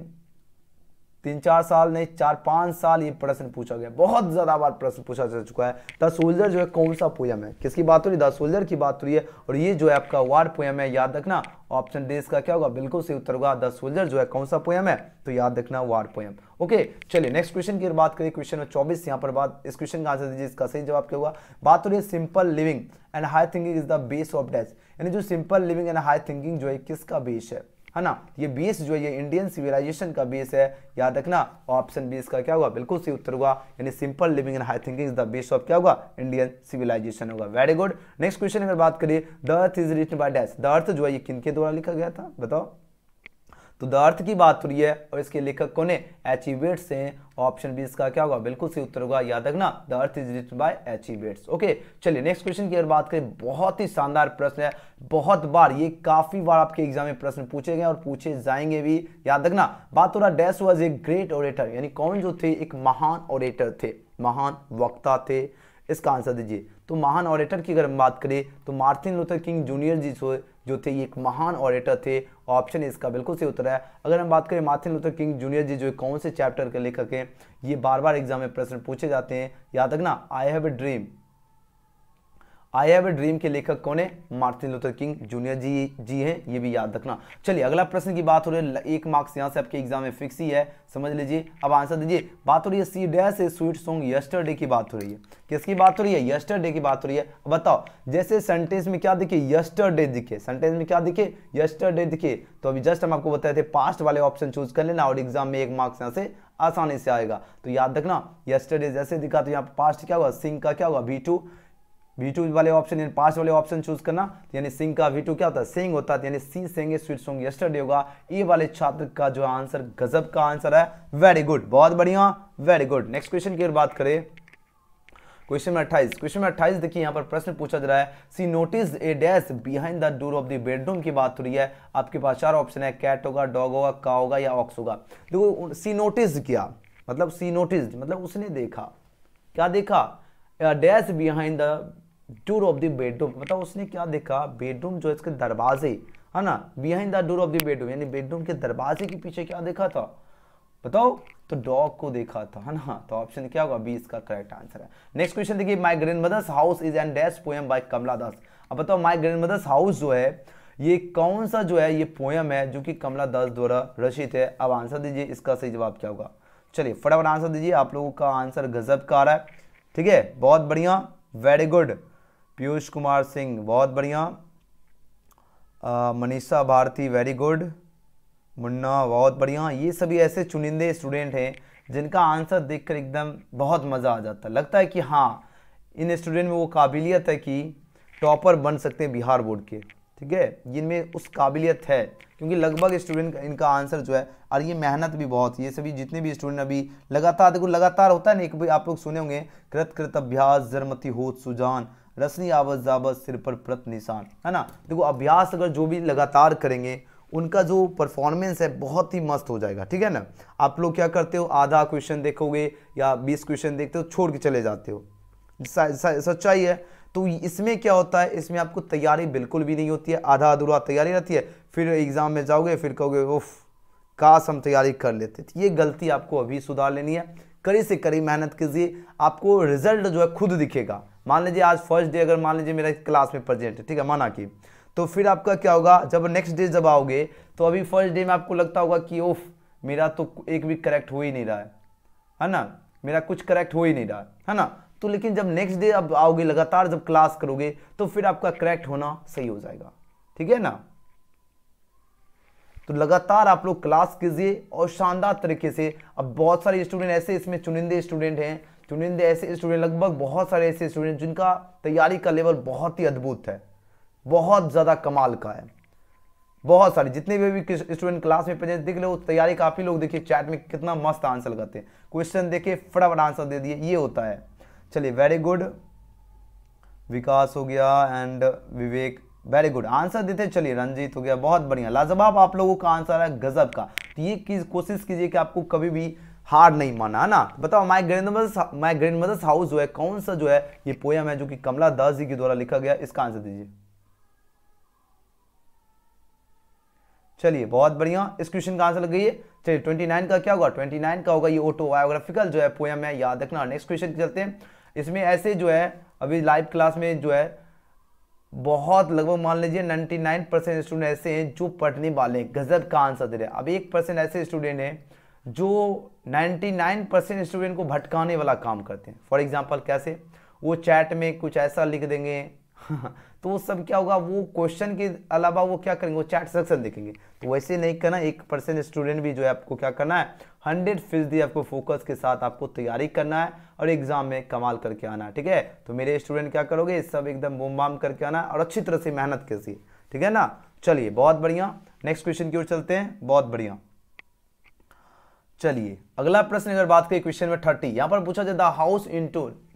3-4 साल नहीं 4-5 साल ये प्रश्न पूछा गया, बहुत ज्यादा बार प्रश्न पूछा जा चुका है। द सोल्जर जो है कौन सा पोयम है, किसकी बात हो रही है, द सोल्जर की बात हो रही है। और ये जो है आपका वार पोयम है। याद रखना ऑप्शन डी इसका क्या होगा, बिल्कुल सही उत्तर होगा। द सोल्जर जो है कौन सा पोयम है, तो याद रखना वार पोयम। ओके चलिए नेक्स्ट क्वेश्चन की बात करें, क्वेश्चन में 24 यहाँ पर बात, इस क्वेश्चन का आंसर दीजिए, इसका सही जवाब क्या होगा। बात हो रही है simple living and high thinking is the base of dash. यानी जो simple living and high thinking जो है किसका बेस है ना। ये बेस जो है ये इंडियन सिविलाइजेशन का बेस है। याद रखना ऑप्शन बी इसका क्या होगा, बिल्कुल सही उत्तर होगा। यानी simple living and high thinking is the base of क्या होगा, इंडियन सिविलाइजेशन होगा। Very good. नेक्स्ट क्वेश्चन अगर बात करें, the earth is written by dash. The earth जो है ये किनके द्वारा लिखा गया था बताओ। तो द अर्थ की बात हो रही है और इसके लेखक कौन है, एच.ई. वेट्स हैं। ऑप्शन बी इसका क्या होगा, बिल्कुल सही उत्तर होगा। याद रखना the earth is written by H E. Bates. Okay चलिए नेक्स्ट क्वेश्चन की अगर बात करें, बहुत ही शानदार प्रश्न है, बहुत बार ये काफी बार आपके एग्जाम में प्रश्न पूछे गए और पूछे जाएंगे भी। याद रखना बात हो रहा dash was a great orator, यानी कौन जो थे, एक महान ओरेटर थे, महान वक्ता थे। इसका आंसर दीजिए। तो महान ऑरेटर की अगर हम बात करें तो Martin Luther King junior ji जो थे ये एक महान ऑरेटर थे। ऑप्शन इसका बिल्कुल सही उत्तर है। अगर हम बात करें Martin Luther King junior ji जो कौन से चैप्टर के लेखक हैं, ये बार बार एग्जाम में प्रश्न पूछे जाते हैं। याद रखना I have a dream, I have a dream के लेखक कौन है, मार्टिन लूथर किंग जूनियर जी हैं, ये भी याद रखना। चलिए अगला प्रश्न की बात हो रही है, 1 मार्क्स यहाँ से आपके एग्जाम में फिक्स ही है, समझ लीजिए। अब आंसर दीजिए। बात हो रही है she dash a sweet song yesterday की बात हो रही है। किसकी बात हो रही है, यस्टरडे की बात हो रही है। अब बताओ जैसे सेंटेंस में क्या दिखे, यस्टरडे दिखे, सेंटेंस में क्या दिखे, यस्टरडे दिखे। तो अभी जस्ट हम आपको बताए थे पास्ट वाले ऑप्शन चूज कर लेना और एग्जाम में 1 मार्क्स यहाँ से आसानी से आएगा। तो याद रखना यस्टरडे जैसे दिखा तो यहाँ पास्ट क्या होगा, सिंग का क्या होगा, V2 वाले ऑप्शन यानी पास्ट वाले ऑप्शन चूज करना। यानी सिंग का V2 क्या होता है, सिंग होता है, यानी सी सेंगे स्वीट सॉन्ग यस्टरडे होगा। ए वाले छात्र का जो आंसर गजब का आंसर है। वेरी गुड, बहुत बढ़िया, वेरी गुड। नेक्स्ट क्वेश्चन की बात करें, क्वेश्चन में 28, क्वेश्चन में 28 देखिए यहाँ पर प्रश्न पूछा जा रहा है, see notice a dash behind the door of the bedroom की बात हो रही है। आपके पास 4 ऑप्शन है, कैट होगा, डॉग होगा, काऊ होगा या ऑक्स होगा। देखो सी नोटिस किया मतलब सी नोटिस मतलब उसने देखा, क्या देखा, dash behind the door of the bedroom मतलब उसने क्या देखा, बेडरूम जो है इसके दरवाजे, है ना, behind the door of the bedroom यानी बेडरूम के दरवाजे के पीछे क्या देखा था बताओ, तो डॉग को देखा था, है ना। तो ऑप्शन क्या होगा, बी इसका करेक्ट आंसर है। नेक्स्ट क्वेश्चन देखिए, my grandmother's house is an dash poem by Kamala Das. अब बताओ माय ग्रैंडमदर्स हाउस जो है ये कौन सा जो है ये पोएम है जो कि कमला दास द्वारा रचित है। अब आंसर दीजिए, इसका सही जवाब क्या होगा। चलिए फटाफट आंसर दीजिए, आप लोगों का आंसर गजब का आ रहा है, ठीक है, बहुत बढ़िया, वेरी गुड। पीयूष कुमार सिंह बहुत बढ़िया, मनीषा भारती वेरी गुड, मुन्ना बहुत बढ़िया। ये सभी ऐसे चुनिंदे स्टूडेंट हैं जिनका आंसर देखकर एकदम बहुत मज़ा आ जाता है, लगता है कि हाँ इन स्टूडेंट में वो काबिलियत है कि टॉपर बन सकते हैं बिहार बोर्ड के, ठीक है, इनमें उस काबिलियत है क्योंकि लगभग स्टूडेंट इनका आंसर जो है, और ये मेहनत भी बहुत, ये सभी जितने भी स्टूडेंट अभी लगातार, देखो लगातार होता है ना, एक भी आप लोग सुने होंगे, कृत कृत अभ्यास जरमती होत सुजान, रसनी आवत जावत सिर पर प्रत निशान, है ना। देखो अभ्यास अगर जो भी लगातार करेंगे उनका जो परफॉर्मेंस है बहुत ही मस्त हो जाएगा, ठीक है ना। आप लोग क्या करते हो, आधा क्वेश्चन देखोगे या 20 क्वेश्चन देखते हो, छोड़ के चले जाते हो, सच्चाई है। तो इसमें क्या होता है, इसमें आपको तैयारी बिल्कुल भी नहीं होती है, आधा अधूरा तैयारी रहती है, फिर एग्जाम में जाओगे फिर कहोगे उफ काश हम तैयारी कर लेते। तो ये गलती आपको अभी सुधार लेनी है, कड़ी से कड़ी मेहनत कीजिए, आपको रिजल्ट जो है खुद दिखेगा। मान लीजिए आज फर्स्ट डे, अगर मान लीजिए मेरा क्लास में प्रेजेंट है, ठीक है, माना कि, तो फिर आपका क्या होगा, जब नेक्स्ट डे जब आओगे तो अभी फर्स्ट डे में आपको लगता होगा कि उफ मेरा तो एक भी करेक्ट हो ही नहीं रहा है ना, मेरा कुछ करेक्ट हो ही नहीं रहा है ना। तो लेकिन जब नेक्स्ट डे अब आओगे, लगातार जब क्लास करोगे तो फिर आपका करेक्ट होना सही हो जाएगा, ठीक है ना। तो लगातार आप लोग क्लास कीजिए और शानदार तरीके से। अब बहुत सारे स्टूडेंट ऐसे, इसमें चुनिंदे स्टूडेंट हैं, चुनिंदे ऐसे स्टूडेंट, लगभग बहुत सारे ऐसे स्टूडेंट जिनका तैयारी का लेवल बहुत ही अद्भुत है, बहुत ज्यादा कमाल का है। बहुत सारे जितने भी स्टूडेंट क्लास में प्रेजेंट देख लो, तैयारी काफी लोग देखिए चैट में कितना मस्त आंसर लगाते हैं, क्वेश्चन देखे फटाफट आंसर दे दिए, ये होता है। चलिए वेरी गुड, विकास हो गया and Vivek, very good answer देते। चलिए रंजीत हो गया, बहुत बढ़िया, लाजवाब आप लोगों का आंसर है, गजब का। तो ये कोशिश कीजिए कि आपको कभी भी हार नहीं माना, है ना। बताओ माय ग्रैंडमदर्स हाउस जो है, कौन सा जो है ये पोयम है जो कि कमला दास जी के द्वारा लिखा गया, इसका आंसर दीजिए। चलिए बहुत बढ़िया, इस क्वेश्चन का आंसर लग गई है। चलिए 29 का क्या होगा, 29 का होगा ये ऑटोबायोग्राफिकल जो है पोयम है, याद रखना। नेक्स्ट क्वेश्चन चलते हैं। इसमें ऐसे जो है अभी लाइव क्लास में जो है बहुत लगभग मान लीजिए 99% स्टूडेंट ऐसे हैं जो पढ़ने वाले गजब का आंसर दे रहे हैं। अब 1% ऐसे स्टूडेंट हैं जो 99% स्टूडेंट को भटकाने वाला काम करते हैं। फॉर एग्जांपल कैसे, वो चैट में कुछ ऐसा लिख देंगे तो वो सब क्या होगा, वो क्वेश्चन के अलावा वो क्या करेंगे, वो चैट सेक्शन देखेंगे। तो वैसे नहीं करना, 1% स्टूडेंट भी जो है आपको क्या करना है, 100% आपको फोकस के साथ आपको तैयारी करना है और एग्जाम में कमाल करके आना है, ठीक है। तो मेरे स्टूडेंट क्या करोगे, सब एकदम बूम बाम करके आना और अच्छी तरह से मेहनत कीजिए, ठीक है ना। चलिए बहुत बढ़िया, नेक्स्ट क्वेश्चन की ओर चलते हैं, बहुत बढ़िया। चलिए अगला प्रश्न अगर बात करें क्वेश्चन में 30, यहां पर पूछा जाए the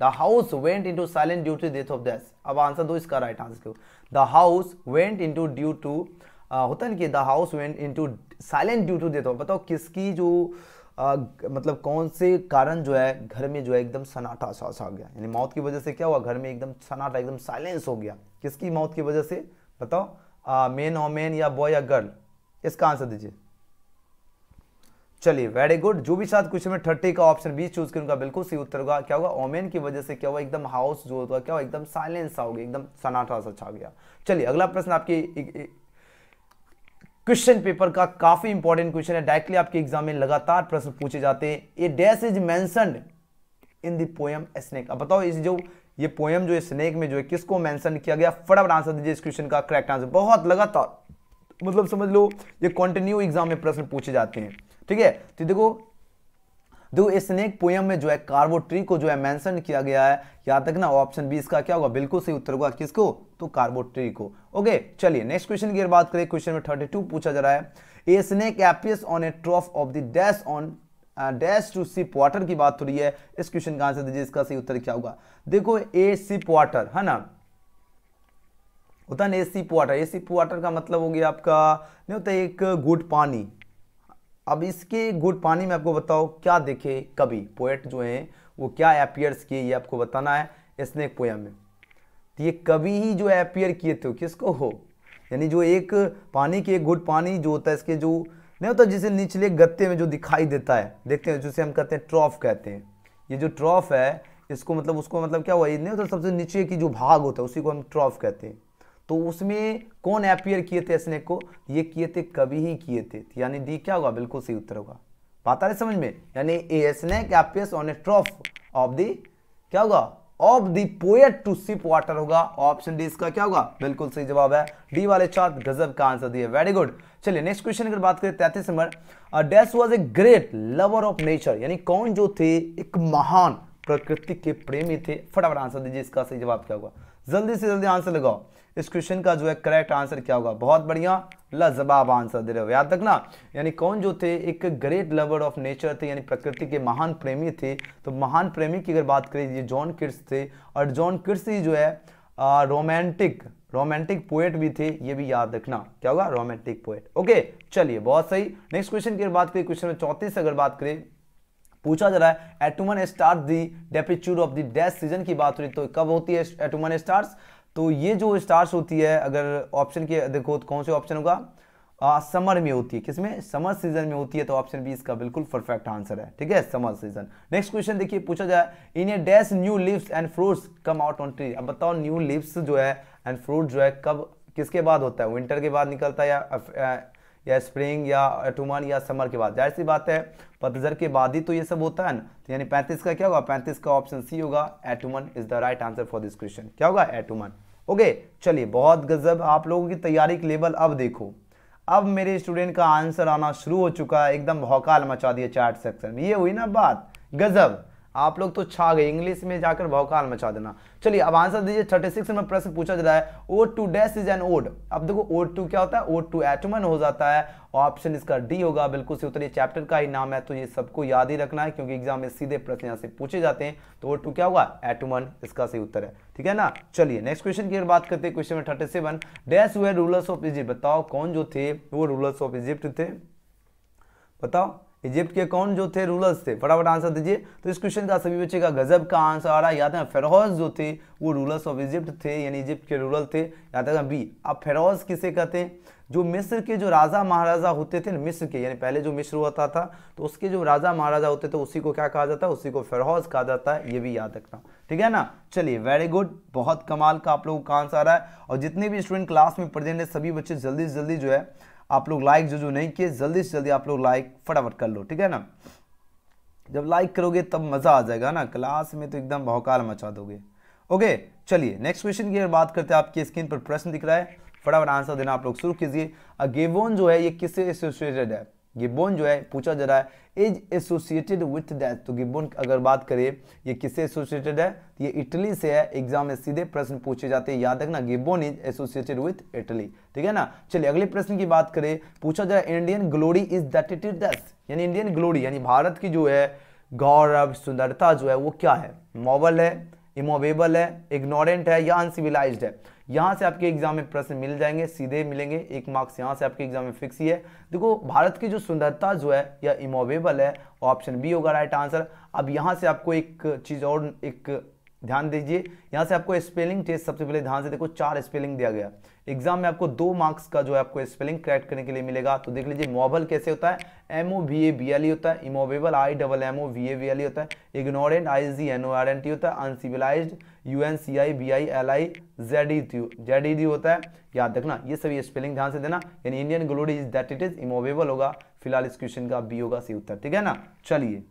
house went into silent due to death of death. अब आंसर दो इसका, राइट आंसर क्यों, the house went into due to, होता है ना कि the house went into silent due to death of, बताओ किसकी जो मतलब कौन से कारण जो है घर में जो है एकदम सन्नाटा सा गया, यानी मौत की वजह से क्या हुआ, घर में एकदम सन्नाटा एकदम साइलेंस हो गया, किसकी मौत की वजह से, बताओ मैन वोमेन या बॉय या गर्ल, इसका आंसर दीजिए। चलिए वेरी गुड, जो भी साथ क्वेश्चन में 30 का ऑप्शन 20 चूज करें उनका बिल्कुल सही उत्तर होगा। क्या होगा, ओमेन की वजह से क्या हुआ, एकदम हाउस जो होता है क्या हुआ, एकदम साइलेंस सा हो गया, एकदम सन्नाटा सा छा गया। चलिए अगला प्रश्न आपके क्वेश्चन पेपर का काफी इंपॉर्टेंट क्वेश्चन है, डायरेक्टली आपके एग्जाम में लगातार प्रश्न पूछे जाते हैं। A dash is mentioned in the poem snake. अब बताओ इस जो ये पोएम जो है स्नेक में जो है किसको मेंशन किया गया, फटाफट आंसर दीजिए इस क्वेश्चन का करेक्ट आंसर। बहुत लगातार मतलब समझ लो ये कंटिन्यू एग्जाम में प्रश्न पूछे जाते हैं, ठीक है। तो देखो स्नेक पोयम में जो है कार्बो ट्री को जो है मेंशन किया गया है, याद रखना ऑप्शन 20 का क्या होगा, बिल्कुल सही उत्तर होगा, किसको, तो कार्बो ट्री को। ओके चलिए नेक्स्ट क्वेश्चन की बात करें, क्वेश्चन में 32 पूछा जा रहा है, a snake appears on a trough of the dash on dash to sip water की बात हो रही है, इस क्वेश्चन का आंसर दीजिए, इसका सही उत्तर क्या होगा। देखो ए सिप वाटर है ना, होता है सिप वाटर, ए सिप वाटर का मतलब हो गया आपका नहीं होता एक घूंट पानी। अब इसके घूंट पानी में आपको बताओ क्या देखे कभी, पोएट जो है वो क्या अपीयर्स किए ये आपको बताना है स्नेक पोयम में। तो ये कभी ही जो अपीयर किए थे किसको हो, यानी जो एक पानी के एक घूंट पानी जो होता है इसके जो नहीं होता जिसे निचले गत्ते में जो दिखाई देता है, देखते हैं जिसे हम कहते हैं ट्रॉफ कहते हैं। ये जो ट्रॉफ है इसको मतलब उसको मतलब क्या हुआ, ये नहीं होता सबसे नीचे की जो भाग होता है उसी को हम ट्रॉफ कहते हैं। तो उसमें कौन अपीयर किए थे स्नेक को, ये किए थे कभी ही किए थे, यानी डी क्या होगा, बिल्कुल सही उत्तर होगा। बात आ रही समझ में, यानी a snake appears on a trough of the क्या होगा, of the poet to sip water होगा, ऑप्शन डी इसका क्या होगा, बिल्कुल सही जवाब है, डी वाले छात्र गजब का आंसर दिए, वेरी गुड। चलिए नेक्स्ट क्वेश्चन अगर बात करें 33 number, dash was a great lover of nature, यानी कौन जो थे एक महान प्रकृति के प्रेमी थे, फटाफट आंसर दीजिए, इसका सही जवाब क्या होगा, जल्दी से जल्दी आंसर लगाओ, इस क्वेश्चन का जो है करेक्ट आंसर क्या होगा, बहुत बढ़िया लाजवाब आंसर दे रहे हो, याद रखना। यानी कौन जो थे एक ग्रेट लवर ऑफ नेचर थे, यानी प्रकृति के महान प्रेमी थे। तो महान प्रेमी की अगर बात करें ये जॉन किट्स थे, और जॉन किट्स ही जो है रोमांटिक रोमांटिक पोएट भी थे, ये भी याद रखना, क्या होगा, रोमांटिक पोएट। ओके चलिए बहुत सही। नेक्स्ट क्वेश्चन की बात करें, क्वेश्चन में 34 अगर बात करें, पूछा जा रहा है autumn starts the decrepitude of the dash season की बात हो रही, तो कब होती है एटुमन स्टार्स? तो ये जो स्टार्स होती है, अगर ऑप्शन के देखो तो कौन से ऑप्शन होगा, समर में होती है, किसमें, समर सीजन में होती है, तो ऑप्शन बी इसका बिल्कुल परफेक्ट आंसर है, ठीक है, समर सीजन। नेक्स्ट क्वेश्चन देखिए, पूछा जाए in a dash new leaves and fruits come out on tree. अब बताओ न्यू लीव्स जो है एंड फ्रूट जो है कब किसके बाद होता है, विंटर के बाद निकलता है या स्प्रिंग या ऑटमन या समर के बाद? जाहिर सी बात है पतझड़ के बाद ही तो ये सब होता है ना, तो यानी 35 का क्या होगा, 35 का ऑप्शन सी होगा, autumn is the right answer for this question, क्या होगा, एटुमन। ओके चलिए बहुत गजब, आप लोगों की तैयारी की लेवल अब देखो, अब मेरे स्टूडेंट का आंसर आना शुरू हो चुका है, एकदम भौकाल मचा दिया चैट सेक्शन में, ये हुई ना बात, गजब, आप लोग तो छा गए, इंग्लिश में जाकर भौकाल मचा देना। चलिए अब आंसर दीजिए। 36 में प्रश्न पूछा जा रहा है ode to dash is an ode. अब देखो ओड टू क्या होता है, ओड टू एटुमन हो जाता है, ऑप्शन इसका डी होगा, बिल्कुल से उत्तर, ये चैप्टर का ही नाम है, तो ये सबको याद ही रखना है क्योंकि एग्जाम में सीधे प्रश्न यहाँ से पूछे जाते हैं, तो ओड टू क्या होगा, एटुमन, इसका सही उत्तर है, ठीक है ना। चलिए नेक्स्ट क्वेश्चन की बात करते हैं, क्वेश्चन में 37 डैश हुए रूलर्स ऑफ इजिप्ट। बताओ कौन जो थे वो रूलर्स ऑफ इजिप्ट थे, बताओ इजिप्ट के कौन जो थे रूलर्स थे, फटाफट आंसर दीजिए। तो इस क्वेश्चन का सभी बच्चे का गजब का आंसर आ रहा है, याद है फेरोज जो थे वो रूलर्स ऑफ इजिप्ट थे, यानी इजिप्ट के रूलर थे, याद है बी। अब फेरोज किसे कहते हैं, जो मिस्र के जो राजा महाराजा होते थे, मिस्र के यानी पहले जो मिस्र होता था तो उसके जो राजा महाराजा होते थे उसी को क्या कहा जाता है, उसी को फेरोज कहा जाता है, ये भी याद रखना, ठीक है ना। चलिए वेरी गुड, बहुत कमाल का आप लोगों का आंसर आ रहा है, और जितने भी स्टूडेंट क्लास में प्रेजेंट है सभी बच्चे जल्दी से जल्दी जो है आप लोग लाइक जो नहीं किए जल्दी से जल्दी आप लोग लाइक फटाफट कर लो, ठीक है ना। जब लाइक करोगे तब मजा आ जाएगा ना, क्लास में तो एकदम भौकाल मचा दोगे। ओके चलिए नेक्स्ट क्वेश्चन की बात करते हैं, आपकी स्क्रीन पर प्रश्न दिख रहा है, फटाफट आंसर देना आप लोग शुरू कीजिए। गिबोन जो है ये किससे एसोसिएटेड है, गिबोन जो है पूछा जा रहा है इज एसोसिएटेड विथ दैट, तो गिबोन अगर बात करें ये किससे एसोसिएटेड है, ये इटली से है, एग्जाम में सीधे प्रश्न पूछे जाते हैं, याद रखना Gibbon is associated with Italy, ठीक है ना। चलिए अगले प्रश्न की बात करें, पूछा जा रहा है Indian glory is that it is that, यानी इंडियन ग्लोरी यानी भारत की जो है गौरव सुंदरता जो है वो क्या है, मॉबल है, इमोवेबल है, इग्नोरेंट है या अनसिविलाइज्ड है। यहाँ से आपके एग्जाम में प्रश्न मिल जाएंगे, सीधे मिलेंगे, एक मार्क्स यहाँ से आपके एग्जाम में फिक्स ही है। देखो भारत की जो सुंदरता जो है या इमोवेबल है, ऑप्शन बी होगा राइट आंसर। अब यहाँ से आपको एक चीज और एक ध्यान दीजिए, यहाँ से आपको स्पेलिंग टेस्ट सबसे पहले ध्यान से देखो, 4 स्पेलिंग दिया गया, एग्जाम में आपको 2 मार्क्स का जो है आपको स्पेलिंग करेक्ट करने के लिए मिलेगा। तो देख लीजिए मॉबल कैसे होता है, MOVABLE होता है, इमोवेबल IMMOVABLE होता है, इग्नोरेंट IGNORNT होता है, अनसिविलाइज्ड UNCIVILIZED होता है, याद रखना ये सभी स्पेलिंग ध्यान से देना, यानी Indian glory is that it is immovable होगा, फिलहाल इस क्वेश्चन का बी होगा सही उत्तर, ठीक है ना। चलिए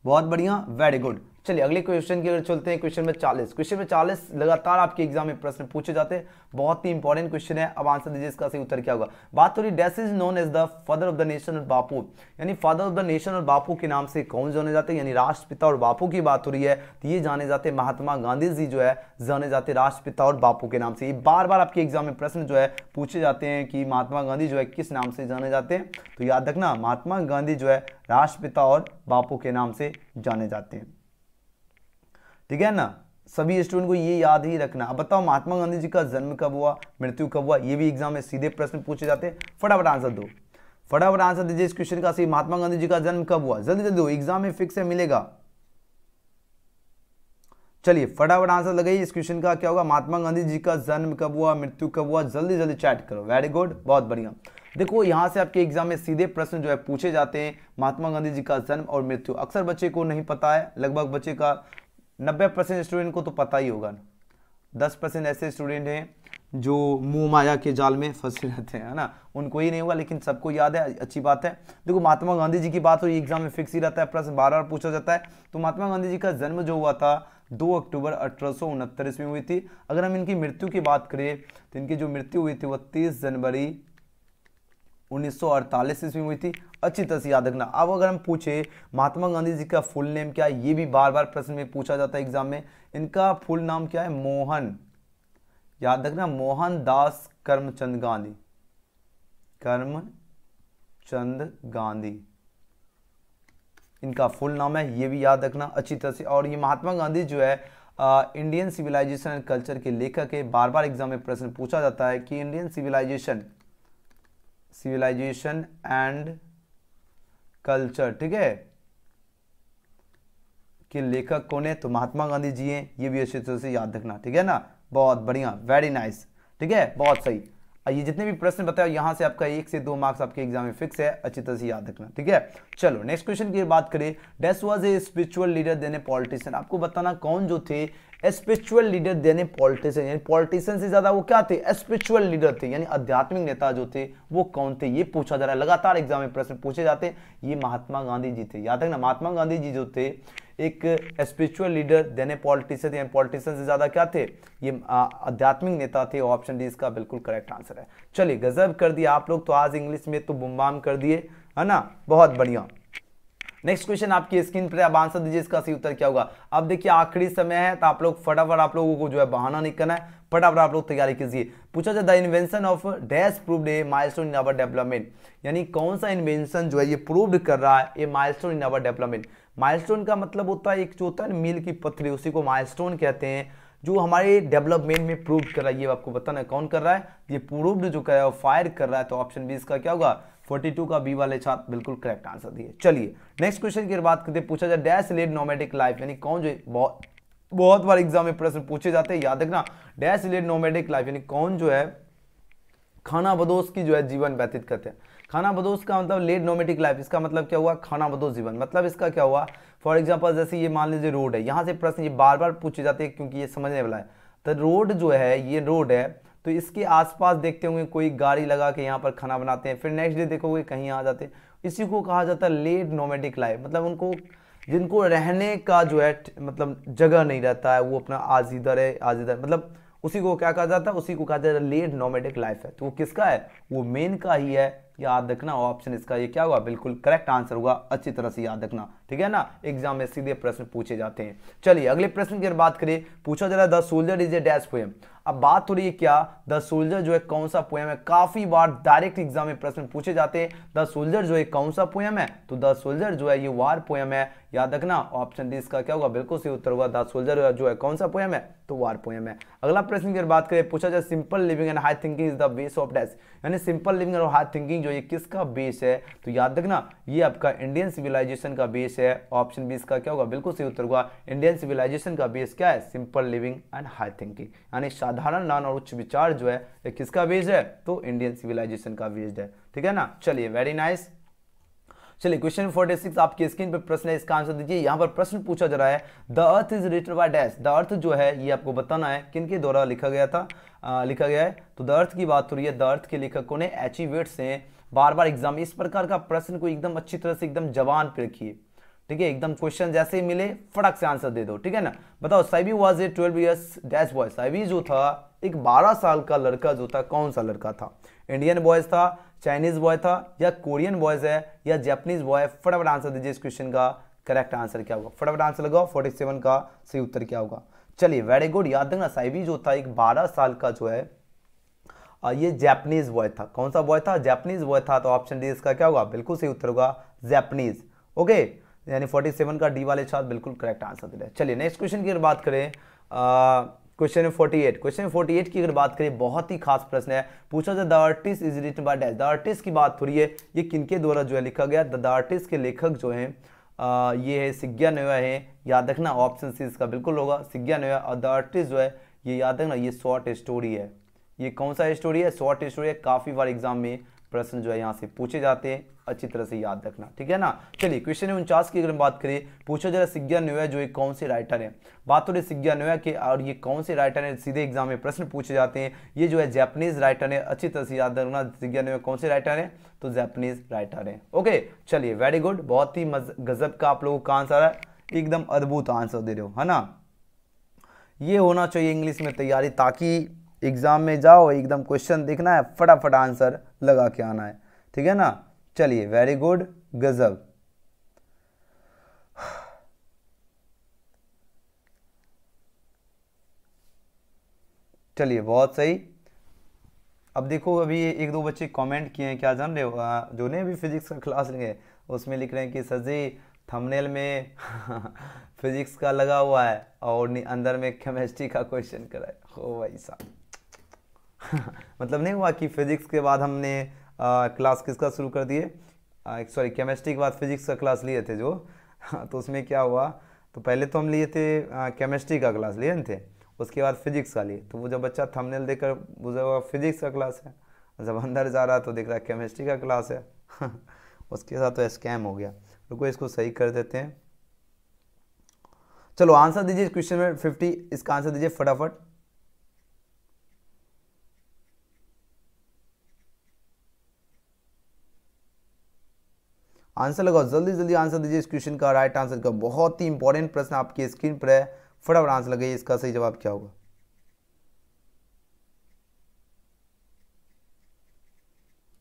बहुत बढ़िया, वेरी गुड। चलिए अगले क्वेश्चन की ओर चलते हैं, क्वेश्चन में 40, क्वेश्चन में 40 लगातार आपके एग्जाम में प्रश्न पूछे जाते हैं, बहुत ही इंपॉर्टेंट क्वेश्चन है। अब आंसर दीजिए इसका सही उत्तर क्या होगा। बात हो रही dash is known as the father of the nation और बापू, यानी फादर ऑफ द नेशन और बापू के नाम से कौन जाने जाते हैं, यानी राष्ट्रपिता और बापू की बात हो रही है, तो ये जाने जाते महात्मा गांधी जी जो है जाने जाते राष्ट्रपिता और बापू के नाम से। ये बार बार आपके एग्जाम में प्रश्न जो है पूछे जाते हैं कि महात्मा गांधी जो है किस नाम से जाने जाते हैं, तो याद रखना महात्मा गांधी जो है राष्ट्रपिता और बापू के नाम से जाने जाते हैं, ठीक है ना। सभी स्टूडेंट को ये याद ही रखना। अब बताओ महात्मा गांधी जी का जन्म कब हुआ, मृत्यु कब हुआ, ये भी एग्जाम में सीधे प्रश्न पूछे जाते हैं, फटाफट आंसर दो, फटाफट आंसर दीजिए इस क्वेश्चन का सही, महात्मा गांधी जी का जन्म कब हुआ, जल्दी जल्दी दो, एग्जाम में फिक्स है मिलेगा। चलिए फटाफट आंसर लगाइए इस क्वेश्चन का क्या होगा, महात्मा गांधी जी का जन्म कब हुआ, मृत्यु कब हुआ, जल्दी जल्दी चैट करो, वेरी गुड, बहुत बढ़िया। देखो यहां से आपके एग्जाम में सीधे प्रश्न जो है पूछे जाते हैं, महात्मा गांधी जी का जन्म और मृत्यु अक्सर बच्चे को नहीं पता है, लगभग बच्चे का 90% स्टूडेंट को तो पता ही होगा, 10% ऐसे स्टूडेंट हैं जो मुंह माया के जाल में फंसे रहते हैं, है ना, उनको ही नहीं होगा, लेकिन सबको याद है, अच्छी बात है। देखो महात्मा गांधी जी की बात हो, एग्जाम में फिक्स ही रहता है, प्रश्न बार बार पूछा जाता है। तो महात्मा गांधी जी का जन्म जो हुआ था 2 अक्टूबर 1869 में हुई थी। अगर हम इनकी मृत्यु की बात करें तो इनकी जो मृत्यु हुई थी वह 30 जनवरी 1948 ईस्वी में हुई थी, अच्छी तरह से याद रखना। अब अगर हम पूछे महात्मा गांधी जी का फुल नेम क्या है, ये भी बार बार प्रश्न में पूछा जाता है एग्जाम में, इनका फुल नाम क्या है, मोहन, याद रखना मोहनदास करमचंद गांधी, करमचंद गांधी इनका फुल नाम है, ये भी याद रखना अच्छी तरह से। और ये महात्मा गांधी जो है इंडियन सिविलाइजेशन एंड कल्चर के लेखक है। बार बार एग्जाम में प्रश्न पूछा जाता है कि इंडियन सिविलाइजेशन एंड कल्चर, ठीक है, के लेखक कौन है? तो महात्मा गांधी जी हैं। ये भी अच्छी तरह से याद रखना, ठीक है ना। बहुत बढ़िया, वेरी नाइस, ठीक है, बहुत सही। ये जितने भी प्रश्न बताए यहाँ से आपका 1 से 2 मार्क्स आपके एग्जाम में फिक्स है, अच्छी तरह से याद रखना, ठीक है। चलो नेक्स्ट क्वेश्चन की बात करें। Dash was a spiritual leader then a politician. आपको बताना कौन जो थे spiritual leader then a politician, यानी पॉलिटिशियन से ज्यादा वो क्या थे? स्पिरिचुअल लीडर थे, यानी आध्यात्मिक नेता जो थे वो कौन थे? ये पूछा जा रहा है, लगातार एग्जाम में प्रश्न पूछे जाते हैं। ये महात्मा गांधी जी थे, याद रखना। महात्मा गांधी जी जो थे एक spiritual leader then a politician, यानी पॉलिटिशियन से ज्यादा क्या थे? ये आध्यात्मिक नेता थे। ऑप्शन डी इसका बिल्कुल करेक्ट आंसर है। चलिए गजब कर दिया आप लोग तो, आज इंग्लिश में तो बुम्बाम कर दिए, है ना, बहुत बढ़िया। नेक्स्ट क्वेश्चन आपकी स्क्रीन पर, अब आंसर दीजिए, इसका सही उत्तर क्या होगा। अब देखिए आखिरी समय है तो आप लोग फटाफट, आप लोगों को जो है बहाना नहीं करना है, फटाफट आप लोग तैयारी कीजिए। पूछा जाए the invention of dash proved a milestone in our development, यानी कौन सा इन्वेंशन जो है ये प्रूव्ड कर रहा है a milestone in our development. Milestone का मतलब होता है एक जो होता है मील की पत्थरी, उसी को माइलस्टोन कहते हैं, जो हमारे डेवलपमेंट में प्रूव कर रहा है। ये आपको बताना है कौन कर रहा है, ये प्रूव्ड जो कर रहा है, फायर कर रहा है। तो ऑप्शन बी इसका क्या होगा? 42 का बी वाले छात्र बिल्कुल करेक्ट आंसर दिए। चलिए नेक्स्ट क्वेश्चन की बात करते हैं। पूछा जाए डैश लेड नोमैडिक लाइफ, यानी कौन जो बहुत बार एग्जाम में प्रश्न पूछे जाते हैं, याद रखना। डैश लेड नोमैडिक लाइफ, यानी कौन जो है खाना बदोश की जो है जीवन व्यतीत करते हैं। खाना बदोश का मतलब लेड नोमैडिक लाइफ, इसका मतलब क्या हुआ? खाना बदोश जीवन। मतलब इसका क्या हुआ? फॉर एग्जांपल जैसे ये मान लीजिए रोड है, यहाँ से प्रश्न ये बार बार पूछे जाते हैं क्योंकि ये समझने वाला है। तो रोड जो है, ये रोड है, तो इसके आसपास देखते होंगे कोई गाड़ी लगा के यहाँ पर खाना बनाते हैं, फिर नेक्स्ट डे देखोगे कहीं आ जाते हैं। इसी को कहा जाता है लेड नोमैडिक लाइफ। मतलब उनको, जिनको रहने का जो है मतलब जगह नहीं रहता है, वो अपना आज इधर है आज इधर, मतलब उसी को क्या कहा जाता है? उसी को कहा जाता है लेड नोमैडिक लाइफ है। तो वो किसका है? वो मेन का ही है, याद रखना। ऑप्शन इसका ये क्या होगा? बिल्कुल करेक्ट आंसर होगा, अच्छी तरह से याद रखना, ठीक है ना। एग्जाम में सीधे प्रश्न पूछे जाते हैं। चलिए अगले प्रश्न की बात करें। पूछा जा रहा है the soldier is a dash poem. अब बात हो रही है क्या, द सोल्जर जो है कौन सा पोएम है? काफी बार डायरेक्ट एग्जाम में प्रश्न पूछे जाते हैं, द सोल्जर जो है कौन सा पोएम है? तो द सोल्जर जो है ये वार पोएम है, याद रखना। ऑप्शन डी इसका क्या होगा? बिल्कुल सही उत्तर होगा, द सोल्जर जो है कौन सा पोएम है? तो वार पोएम है। अगला प्रश्न की बात करें। पूछा जाए simple living and high thinking is the base of dash, यानी सिंपल लिविंग और हाई थिंकिंग जो ये किसका बेस है? तो याद रखना ये आपका इंडियन सिविलाइजेशन का बेस है। ऑप्शन बी इसका क्या होगा? बिल्कुल सही उत्तर होगा, इंडियन सिविलाइजेशन का बेस क्या है? Simple living and high thinking, यानी साधारण ज्ञान और उच्च विचार जो है ये किसका बेस है? तो इंडियन सिविलाइजेशन का बेस्ड है, ठीक है ना। चलिए वेरी नाइस। चलिए क्वेश्चन 46 आपकी स्क्रीन पर प्रश्न है, इसका आंसर दीजिए। यहाँ पर प्रश्न पूछा जा रहा है the earth is written by dash. The earth जो है ये आपको बताना है किनके द्वारा लिखा गया था, लिखा गया है। तो द अर्थ की बात हो रही है, द अर्थ के लेखक कौन है? एच.ई. वेट्स हैं। बार बार एग्जाम इस प्रकार का प्रश्न को एकदम अच्छी तरह से एकदम जवान पे रखिए, ठीक है। एकदम क्वेश्चन जैसे ही मिले फटक से आंसर दे दो, ठीक है ना। बताओ साइबी was a 12 years dash boy. साइबी जो था एक 12 साल का लड़का जो था, कौन सा लड़का था? इंडियन बॉयज था, चाइनीज बॉय था, या कोरियन बॉयज है, या जापानीज बॉय? फटाफट आंसर दीजिए इस क्वेश्चन का, करेक्ट आंसर क्या होगा? फटाफट आंसर लगाओ, 47 का सही उत्तर क्या होगा? चलिए वेरी गुड। याद रखना साइबी जो था एक 12 साल का जो है ये जापानीज बॉय था। कौन सा बॉय था? जापानीज बॉय था। तो ऑप्शन डी इसका क्या होगा? बिल्कुल सही उत्तर होगा जापानीज, ओके। यानी 47 का डी वाले छात्र बिल्कुल करेक्ट आंसर दे रहे हैं। चलिए नेक्स्ट क्वेश्चन की अगर बात करें, क्वेश्चन 48। क्वेश्चन 48 की अगर बात करें, बहुत ही खास प्रश्न है। पूछा जाए the artist is written by dash. The artist की बात हो रही है, ये किनके द्वारा जो है लिखा गया? द आर्टिस्ट के लेखक जो हैं ये है सिग्या नोया है, याद रखना। ऑप्शन सी इसका बिल्कुल होगा सिग्या नोया। और द आर्टिस्ट जो है ये याद रखना ये शॉर्ट स्टोरी है। ये कौन सा स्टोरी है? शॉर्ट स्टोरी है। काफी बार एग्जाम में प्रश्न जो है यहाँ से पूछे जाते हैं, अच्छी तरह से याद रखना, ठीक है ना। चलिए क्वेश्चन 49 की अगर बात करें। पूछा जा रहा है सिग्या नोया जो एक कौन से राइटर है? बात हो रही सिग्या नोया के, और ये कौन से राइटर है? सीधे एग्जाम में प्रश्न पूछे जाते हैं। ये जो है जापानीज राइटर है, अच्छी तरह से याद रखना। सिग्या नोया कौन से राइटर है? तो जापानीज राइटर है, ओके। चलिए वेरी गुड, बहुत ही गजब का आप लोगों का आंसर है, एकदम अद्भुत आंसर दे रहे हो, है ना। ये होना चाहिए इंग्लिश में तैयारी, ताकि एग्जाम में जाओ एकदम क्वेश्चन देखना है, फटाफट आंसर लगा के आना है, ठीक है ना। चलिए वेरी गुड, गजब। चलिए बहुत सही। अब देखो अभी एक दो बच्चे कमेंट किए हैं, क्या जान रहे हो? जो ने अभी फिजिक्स का क्लास लेंगे उसमें लिख रहे हैं कि सर जी थंबनेल में फिजिक्स का लगा हुआ है और अंदर में केमिस्ट्री का क्वेश्चन करा है। हो भाई साहब मतलब नहीं हुआ कि फिजिक्स के बाद हमने क्लास किसका शुरू कर दिए, सॉरी केमिस्ट्री के बाद फिजिक्स का क्लास लिए थे जो तो उसमें क्या हुआ, तो पहले तो हम लिए थे केमिस्ट्री का क्लास लिए थे, उसके बाद फिजिक्स का लिए, तो वो जब बच्चा थंबनेल देखकर बुझा हुआ फिजिक्स का क्लास है, जब अंदर जा रहा तो देख रहा केमिस्ट्री का क्लास है उसके साथ तो स्कैम हो गया। रुको इसको सही कर देते हैं। चलो आंसर दीजिए क्वेश्चन में 50, इसका आंसर दीजिए फटाफट। आंसर लगाओ, जल्दी जल्दी आंसर दीजिए इस क्वेश्चन का। राइट आंसर का बहुत ही इंपॉर्टेंट प्रश्न आपकी स्क्रीन पर है, फटाफट आंसर लगाइए, इसका सही जवाब क्या होगा।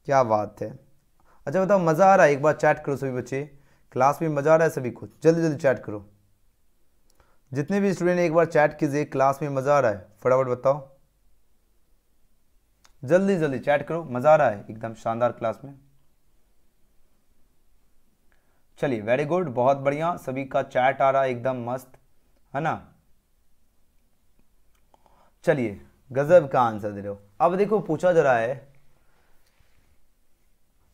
क्या बात है, अच्छा बताओ मजा आ रहा है, एक बार चैट करो सभी बच्चे, क्लास में मजा आ रहा है सभी को, जल्दी जल्दी चैट करो, जितने भी स्टूडेंट एक बार चैट कीजिए, क्लास में मजा आ रहा है, फटाफट बताओ, जल्दी जल्दी चैट करो, मजा आ रहा है एकदम शानदार क्लास में। चलिए वेरी गुड, बहुत बढ़िया, सभी का चैट आ रहा है एकदम मस्त है ना। चलिए गजब का आंसर दे रहे हो। अब देखो पूछा जा रहा है,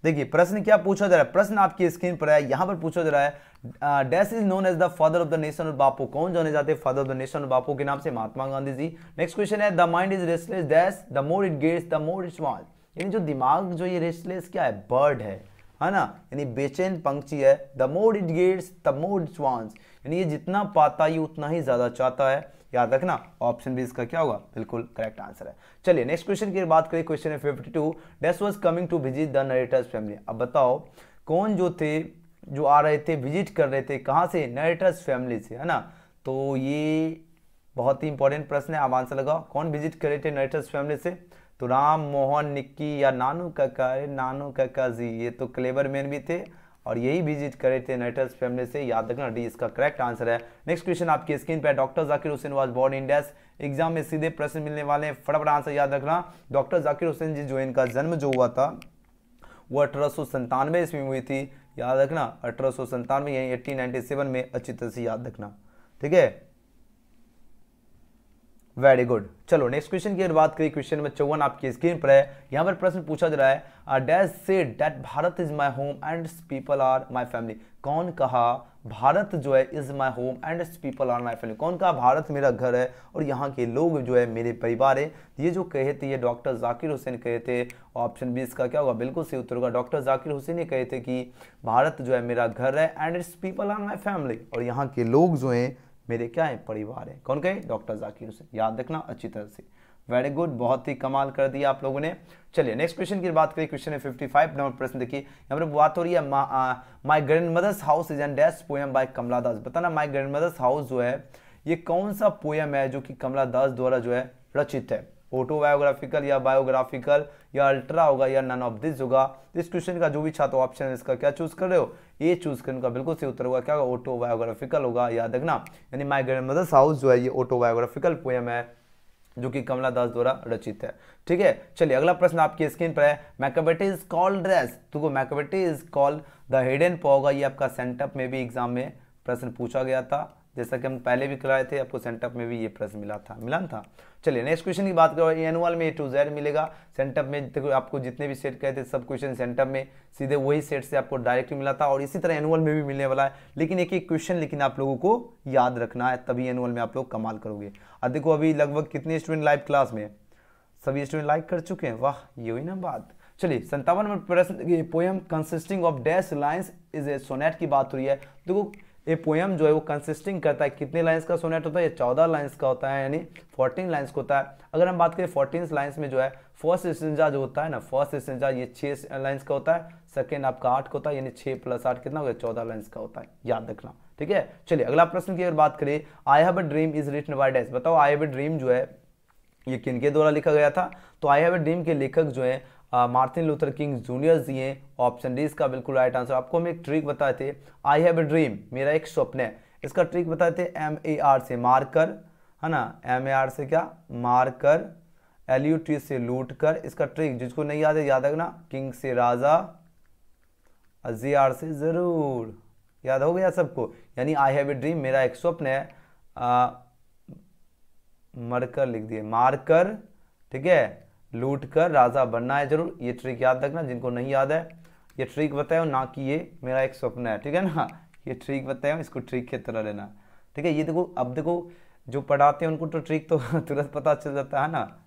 देखिए प्रश्न क्या पूछा जा रहा है, प्रश्न आपकी स्क्रीन पर है, यहां पर पूछा जा रहा है dash is known as the father of the nation और बापू, कौन जाने जाते हैं फादर ऑफ द नेशन और बापू के नाम से, महात्मा गांधी जी। नेक्स्ट क्वेश्चन है the mind is restless dash the more it gets the more it small, यानी जो दिमाग जो ये रेस्टलेस क्या है, बर्ड है ना, यानी बेचैन पंछी है। The more it gets the more it wants, यानी ये जितना पाता है उतना ही ज्यादा चाहता है, याद रखना ऑप्शन बी इसका क्या होगा, बिल्कुल करेक्ट आंसर है। चलिए नेक्स्ट क्वेश्चन की बात करें, क्वेश्चन है 52, dash was coming to visit the narrator's family. अब बताओ कौन जो थे जो आ रहे थे, विजिट कर रहे थे, कहां से, नरेटर्स फैमिली से है ना। तो ये बहुत ही इंपॉर्टेंट प्रश्न है, आप आंसर लगाओ, कौन विजिट कर रहे थे नरेटर्स फैमिली से, तो राम मोहन निक्की या नानू काका, नानू काका जी, ये तो क्लेवर मैन भी थे और यही विजिट करे थे नरेटर्स फैमिली से, याद रखना डी इसका करेक्ट आंसर है। नेक्स्ट क्वेश्चन आपकी स्क्रीन पे, doctor Zakir Hussain was born in dash, exam में सीधे प्रश्न मिलने वाले हैं, फटाफट आंसर याद रखना। डॉक्टर जाकिर हुसैन जी जो इनका जन्म जो हुआ था वो 1897 ईस्वी में हुई थी, याद रखना 1897, यही 1897 में, अच्छी तरह से याद रखना, ठीक है वेरी गुड। चलो नेक्स्ट क्वेश्चन की अगर बात करें, क्वेश्चन नंबर 54 आपकी स्क्रीन पर है, यहां पर प्रश्न पूछा जा रहा है dash said that Bharat is my home and people are my family, कौन कहा भारत जो है is my home and people are my family, कौन कहा भारत मेरा घर है और यहाँ के लोग जो है मेरे परिवार है, ये जो कहे थे ये डॉक्टर जाकिर हुसैन कहे थे, ऑप्शन बी इसका क्या होगा, बिल्कुल सही उत्तर होगा, डॉक्टर जाकिर हुसैन ये कहे थे कि भारत जो है मेरा घर है and its people are my family, और यहाँ के लोग जो हैं मेरे क्या है, परिवार है, कौन कहे, डॉक्टर जाकिर हुसैन, याद रखना अच्छी तरह से, वेरी गुड, बहुत ही कमाल कर दिया आप लोगों ने। चलिए नेक्स्ट क्वेश्चन की बात करें, क्वेश्चन है 55 नंबर प्रश्न, देखिए यहाँ पर बात हो रही है my grandmother's house is an dash poem by Kamala Das, बताना माय ग्रैंडमदर्स हाउस जो है ये कौन सा पोएम है जो कि कमला दास द्वारा जो है रचित है, ऑटोबायोग्राफिकल या बायोग्राफिकल या अल्ट्रा होगा या नन ऑफ दिस होगा। इस क्वेश्चन का जो भी छात्र ऑप्शन है इसका क्या चूज कर रहे हो, ये चूज करने का बिल्कुल सही उत्तर होगा, क्या होगा, ऑटोबायोग्राफिकल होगा, याद रखना, यानी माय ग्रैंडमदर्स हाउस जो है ये ऑटोबायोग्राफिकल पोएम है जो कि कमला दास द्वारा रचित है, ठीक है। चलिए अगला प्रश्न आपकी स्क्रीन पर है, मैकाबेटी इज कॉल्ड एज, तो मैकाबेटी इज कॉल्ड द हिडन पॉ होगा, ये आपका सेंटअप में भी एग्जाम में प्रश्न पूछा गया था, जैसा कि हम पहले भी कराए थे, आपको सेंटअप में भी ये प्रश्न मिला था। चलिए नेक्स्ट क्वेश्चन की बात करो, एनुअल में A to Z मिलेगा, सेंटअप में देखो आपको जितने भी सेट कहे थे सब क्वेश्चन सेंटअप में सीधे वही सेट से आपको डायरेक्टली मिला था, और इसी तरह एनुअल में भी मिलने वाला है, लेकिन एक एक क्वेश्चन लेकिन आप लोगों को याद रखना है, तभी एनुअल में आप लोग कमाल करोगे। और देखो अभी लगभग कितने स्टूडेंट लाइव क्लास में, सभी स्टूडेंट लाइक कर चुके हैं, वाह ये हुई ना बात। चलिए 57 नंबर प्रश्न, poem consisting of dash lines is a sonnet की बात हो रही है। देखो ये पोएम जो है वो कंसिस्टिंग करता है, कितने लाइंस का सोनेट होता है, ये 14 लाइंस का होता है, यानी 14 लाइंस का होता है। अगर हम बात करें 14 लाइंस में जो है फर्स्ट स्टेंजा जो होता है ना, फर्स्ट स्टेंजा ये 6 लाइंस का होता है, सेकंड आपका 8 का होता है, यानी 6 + 8 कितना हो गया, 14 लाइंस का होता है, याद रखना, ठीक है। चलिए अगला प्रश्न की अगर बात करें, I have a dream is written by dash, बताओ आई हैव अ ड्रीम जो है ये किनके द्वारा लिखा गया था, तो आई हैव अ ड्रीम के लेखक जो है मार्टिन लूथर किंग जूनियर जी हैं, ऑप्शन डी इसका बिल्कुल राइट आंसर। आपको हम एक ट्रिक बताए थे, आई हैव अ ड्रीम मेरा एक स्वप्न है, इसका ट्रिक बताए थे MAR से मार कर, है ना, MAR से क्या, मार कर, LUT से लूट कर, इसका ट्रिक जिसको नहीं याद है याद रखना, किंग से राजा, ZR से जरूर, याद हो गया सबको, यानी आई हैव ए ड्रीम, मेरा एक स्वप्न है, मरकर लिख दिए, मारकर, ठीक है, लूट कर राजा बनना है जरूर। ये ट्रिक याद रखना, जिनको नहीं याद है ये ट्रिक बताओ, ना कि ये मेरा एक स्वप्न है, ठीक है ना, ये ट्रिक बताओ, इसको ट्रिक की तरह लेना, ठीक है। ये देखो, अब देखो जो पढ़ाते हैं उनको तो ट्रिक तो तुरंत पता चल जाता है ना।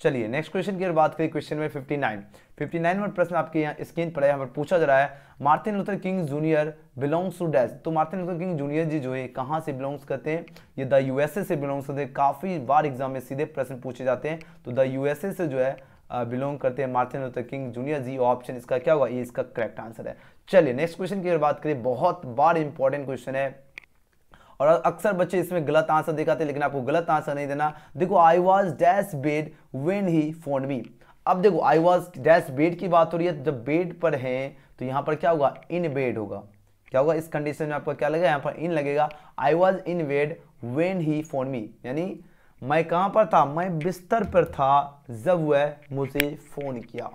चलिए नेक्स्ट क्वेश्चन की बात करें, क्वेश्चन में 59 नंबर प्रश्न आपके यहाँ स्क्रीन पर है। यहाँ पर पूछा जा रहा है Martin Luther King junior belongs to dash. तो Martin Luther King junior ji जो है कहाँ से बिलोंग्स करते हैं? ये द यूएसए से बिलोंग्स करते हैं। काफी बार एग्जाम में सीधे प्रश्न पूछे जाते हैं, तो द यूएसए से जो है बिलोंग करते हैं मार्टिन लूथर किंग जूनियर जी। ऑप्शन इसका क्या होगा? ये इसका करेक्ट आंसर है। चलिए नेक्स्ट क्वेश्चन की बात करें, बहुत बार इंपॉर्टेंट क्वेश्चन है और अक्सर बच्चे इसमें गलत आंसर दिखाते हैं, लेकिन आपको गलत आंसर नहीं देना। देखो I was dash bed when he phone me. अब देखो आई वॉज डैश बेड की बात हो रही है, जब बेड पर है तो यहां पर क्या होगा? इन बेड होगा। क्या होगा इस कंडीशन में? आपका क्या लगेगा? यहां पर इन लगेगा। I was in bed when he phone me, यानी मैं कहां पर था? मैं बिस्तर पर था जब वह मुझे फोन किया।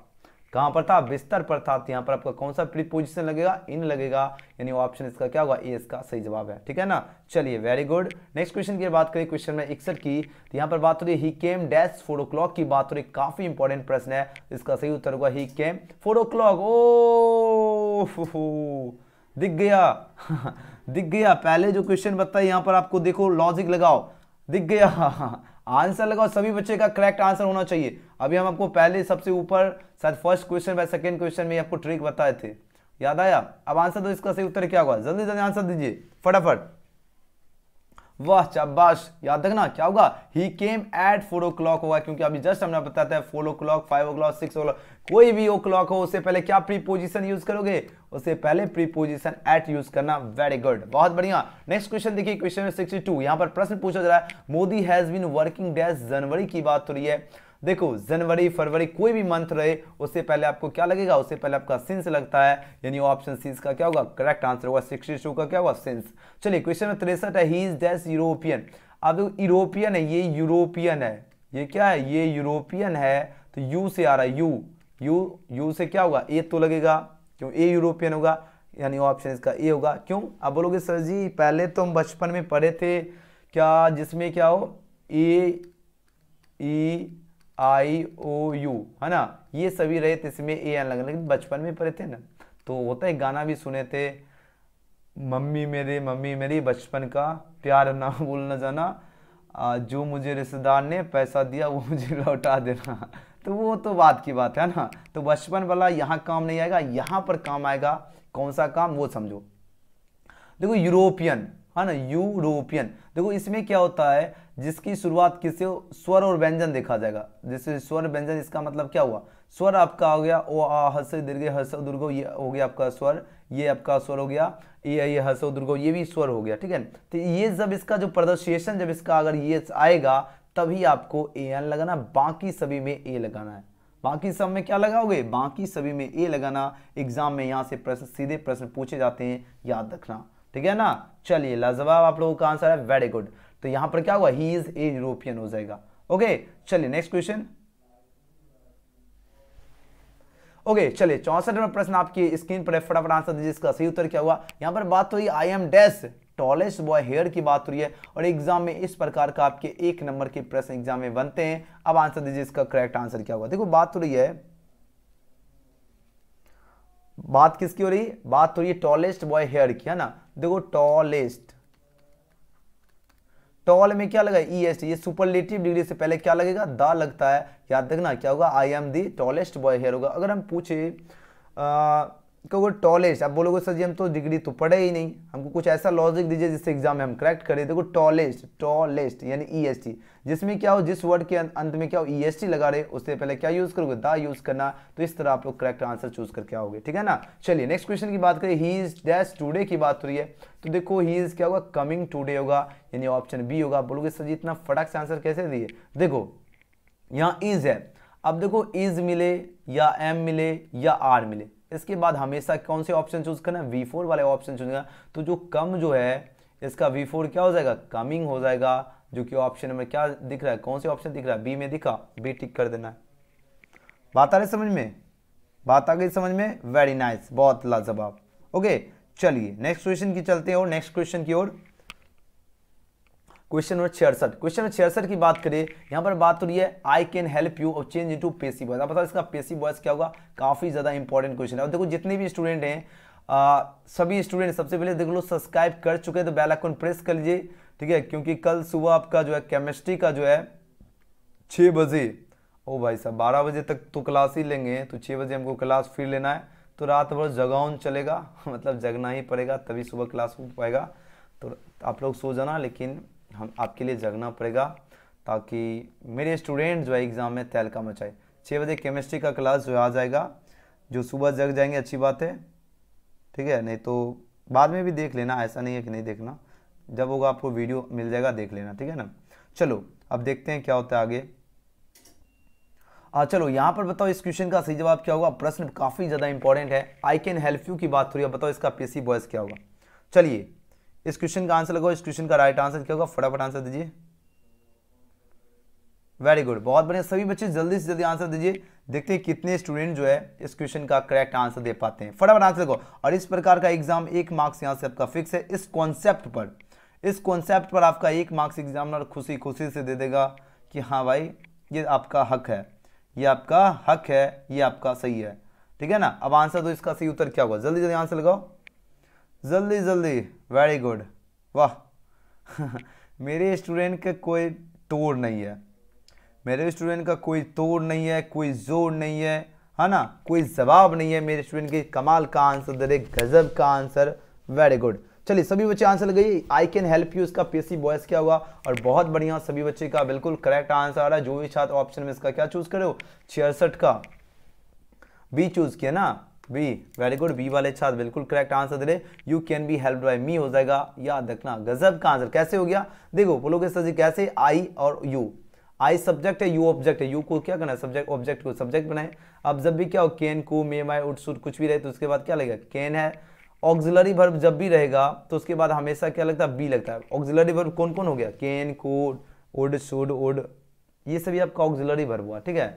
कहां पर था? बिस्तर पर था। तो यहां पर आपका कौन सा प्रीपोजिशन लगेगा? इन लगेगा, यानी ऑप्शन इसका क्या होगा? ए इसका सही जवाब है, ठीक है ना। चलिए वेरी गुड। नेक्स्ट क्वेश्चन की बात करें, क्वेश्चन में 61 की, तो यहां पर बात हो रही है ही केम डैश 4 o'clock की बात हो रही है। काफी इंपॉर्टेंट प्रश्न है, इसका सही उत्तर होगा ही केम 4 o'clock। ओ दिख गया दिख गया। पहले जो क्वेश्चन बताया यहां पर आपको देखो, लॉजिक लगाओ, दिख गया आंसर लगाओ। सभी बच्चे का करेक्ट आंसर होना चाहिए। अभी हम आपको पहले सबसे ऊपर शायद फर्स्ट क्वेश्चन या सेकंड क्वेश्चन में आपको ट्रिक बताए थे, याद आया? अब आंसर दो, इसका सही उत्तर क्या होगा? जल्दी जल्दी आंसर दीजिए फटाफट। वाह शाबाश, याद रखना क्या होगा? ही केम एट 4 o'clock होगा, क्योंकि अभी जस्ट हमने बताया था 4 o'clock, 5 o'clock, 6 o'clock, कोई भी ओ क्लॉक हो उससे पहले क्या प्रीपोजिशन यूज करोगे? उससे पहले प्रीपोजिशन एट यूज करना। वेरी गुड, बहुत बढ़िया। नेक्स्ट क्वेश्चन देखिए, क्वेश्चन 62। यहां पर प्रश्न पूछा जा रहा है Modi has been working dash जनवरी की बात हो रही है। देखो जनवरी फरवरी कोई भी मंथ रहे उससे पहले आपको क्या लगेगा? उससे पहले आपका सिंस लगता है, यानी ऑप्शन सी का क्या होगा? करेक्ट आंसर होगा। 62 का क्या होगा? सिंस। चलिए क्वेश्चन में 63 है, ही इज डैश यूरोपियन। अब यूरोपियन है, ये यूरोपियन है, ये क्या है? ये यूरोपियन है, तो यू से आ रहा है, यू से क्या होगा? ए तो लगेगा, क्यों? ए यूरोपियन होगा, यानी ऑप्शन इसका ए होगा। क्यों? अब बोलोगे सर जी पहले तो हम बचपन में पढ़े थे क्या, जिसमें क्या हो? ए ई आई ओ यू, है ना, ये सभी रहे थे, इसमें ए एन लगना, लेकिन बचपन में पढ़े थे ना। तो होता है, गाना भी सुने थे, मम्मी मेरी बचपन का प्यार ना भूलना जाना, जो मुझे रिश्तेदार ने पैसा दिया वो मुझे लौटा देना। तो वो तो बात की बात है ना। तो बचपन वाला यहाँ काम नहीं आएगा, यहाँ पर काम आएगा। कौन सा काम? वो समझो। देखो यूरोपियन, है ना, यूरोपियन। देखो इसमें क्या होता है, जिसकी शुरुआत किससे? स्वर और व्यंजन देखा जाएगा। जैसे स्वर व्यंजन, इसका मतलब क्या हुआ? स्वर आपका हो गया ओ आ हस दीर्घ हस दुर्गो, ये हो गया आपका स्वर, ये आपका स्वर हो गया ये हस दुर्गो, ये भी स्वर हो गया, ठीक है। तो ये जब इसका जो प्रोनाउंसिएशन, जब इसका अगर ये आएगा तभी आपको ए एन लगाना, बाकी सभी में ए लगाना है। बाकी सब में क्या लगाओगे? बाकी सभी में ए लगाना। एग्जाम में यहाँ से प्रश्न, सीधे प्रश्न पूछे जाते हैं, याद रखना, ठीक है ना। चलिए लाजवाब, आप लोगों का आंसर है, वेरी गुड। तो यहां पर क्या हुआ? ही इज ए यूरोपियन हो जाएगा। ओके चलिए नेक्स्ट क्वेश्चन। ओके चलिए 64 नंबर प्रश्न आपकी स्क्रीन पर है, फटाफट आंसर दीजिए। इसका सही उत्तर क्या हुआ? यहां पर बात हुई I am dash tallest boy here की बात हो रही है, और एग्जाम में इस प्रकार का आपके 1 नंबर के प्रश्न एग्जाम में बनते हैं। अब आंसर दीजिए, इसका करेक्ट आंसर क्या होगा? देखो बात हो रही है, बात किसकी हो रही है? बात हो रही है टॉलेस्ट बॉय हेयर की, है ना। देखो टॉलेस्ट, टॉल में क्या लगा? ई एस टी, ये सुपरलेटिव डिग्री से पहले क्या लगेगा? दा लगता है, याद रखना। क्या होगा? I am the tallest boy here होगा। अगर हम पूछे कहोगे टॉलेस्ट, अब बोलोगे सर जी हम तो डिग्री तो पढ़े ही नहीं, हमको कुछ ऐसा लॉजिक दीजिए जिससे एग्जाम में हम करेक्ट करें। देखो टॉलेस्ट, टॉलेस्ट यानी ई एस टी, जिसमें क्या हो, जिस वर्ड के अंत में क्या हो, ई एस टी लगा रहे, उससे पहले क्या यूज करोगे? दा यूज करना। तो इस तरह आप लोग करेक्ट आंसर चूज करके आओगे, ठीक है ना। चलिए नेक्स्ट क्वेश्चन की बात करें, ही इज डैश टूडे की बात हो रही है। तो देखो ही इज क्या होगा? कमिंग टूडे होगा, यानी ऑप्शन बी होगा। बोलोगे सर जी इतना फटाक से आंसर कैसे दिए? देखो यहाँ इज है, अब देखो इज मिले या एम मिले या आर मिले, इसके बाद हमेशा कौन से ऑप्शन चूज करना? V4 वाले ऑप्शन चूज करना। तो जो कम जो है इसका V4 क्या हो जाएगा? कमिंग हो जाएगा, जो कि ऑप्शन में क्या दिख रहा है? कौन से ऑप्शन दिख रहा है? बी में दिखा, बी टिक कर देना है। बात आ रही समझ में? बात आ गई समझ में? वेरी नाइस, बहुत लाजवाब। ओके चलिए नेक्स्ट क्वेश्चन की चलते हैं और नेक्स्ट क्वेश्चन की ओर। क्वेश्चन नंबर 66, क्वेश्चन नंबर 66 की बात करें, यहां पर बात हो रही है आई कैन हेल्प यू और चेंज इनटू पेसिव वॉइस। आप बताओ इसका पेसिव वॉइस क्या होगा? काफी ज्यादा इंपॉर्टेंट क्वेश्चन है। और देखो जितने भी स्टूडेंट हैं, सभी स्टूडेंट सबसे पहले देख लो सब्सक्राइब कर चुके हैं तो बेल आइकन प्रेस कर लीजिए, ठीक है, क्योंकि कल सुबह आपका जो है केमिस्ट्री का जो है 6 बजे, ओ भाई साहब 12 बजे तक तो क्लास ही लेंगे, तो 6 बजे हमको क्लास फिर लेना है, तो रात भर जगाउन चलेगा मतलब जगना ही पड़ेगा तभी सुबह क्लास हो पाएगा। तो आप लोग सो जाना, लेकिन हम आपके लिए जगना पड़ेगा ताकि मेरे स्टूडेंट जो है एग्जाम में तहलका मचाए। 6 बजे केमिस्ट्री का क्लास जो आ जाएगा, जो सुबह जग जाएंगे अच्छी बात है, ठीक है, नहीं तो बाद में भी देख लेना, ऐसा नहीं है कि नहीं देखना, जब होगा आपको वीडियो मिल जाएगा देख लेना, ठीक है ना। चलो अब देखते हैं क्या होता है आगे। चलो यहाँ पर बताओ इस क्वेश्चन का सही जवाब क्या होगा? प्रश्न काफी ज्यादा इंपॉर्टेंट है, आई कैन हेल्प यू की बात हो रही है, बताओ इसका पेसिव वॉइस क्या होगा? चलिए इस क्वेश्चन का आंसर लगाओ, इस क्वेश्चन का राइट आंसर क्या होगा? फटाफट आंसर दीजिए। वेरी गुड, बहुत बढ़िया, सभी बच्चे जल्दी से जल्दी आंसर दीजिए, देखते हैं कितने स्टूडेंट जो है इस क्वेश्चन का करेक्ट आंसर दे पाते हैं। फटाफट आंसर लगाओ। और इस प्रकार का एग्जाम 1 मार्क्स यहाँ से आपका फिक्स है। इस कॉन्सेप्ट पर आपका 1 मार्क्स एग्जामिनर खुशी खुशी से दे देगा कि हाँ भाई ये आपका हक है, ये आपका हक है, ये आपका सही है, ठीक है ना। अब आंसर दो, इसका सही उत्तर क्या होगा? जल्दी जल्दी आंसर लगाओ, जल्दी जल्दी। वेरी गुड, वाह मेरे स्टूडेंट का कोई तोड़ नहीं है, मेरे स्टूडेंट का कोई तोड़ नहीं है, कोई जोड़ नहीं है ना, कोई जवाब नहीं है, मेरे स्टूडेंट के कमाल का आंसर दे रहे, गजब का आंसर। वेरी गुड, चलिए सभी बच्चे आंसर लगाइए, आई कैन हेल्प यू इसका पेसिव वॉइस क्या होगा? और बहुत बढ़िया, सभी बच्चे का बिल्कुल करेक्ट आंसर आ रहा है। जो भी छात्र ऑप्शन में इसका क्या चूज करो? 66 का बी चूज किया ना, बी। वेरी गुड, बी वाले छात्र बिल्कुल करेक्ट आंसर दे रहे, you can be helped by me हो जाएगा, याद रखना। गजब का आंसर कैसे हो गया? देखो बोलोगे सर जी कैसे? आई और यू, आई सब्जेक्ट है, यू ऑब्जेक्ट है, यू को क्या करना है? सब्जेक्ट, ऑब्जेक्ट को सब्जेक्ट बनाए। अब जब भी क्या हो, कैन को, मे, माय, वुड, शुड कुछ भी रहे तो उसके बाद क्या लगेगा? कैन है। ऑक्सिलरी वर्ब जब भी रहेगा तो उसके बाद हमेशा क्या लगता है? बी लगता है। ऑक्सिलरी वर्ब कौन कौन हो गया? कैन, को, वुड, शुड, वुड, ये सभी आपका ऑक्सिलरी वर्ब हुआ, ठीक है।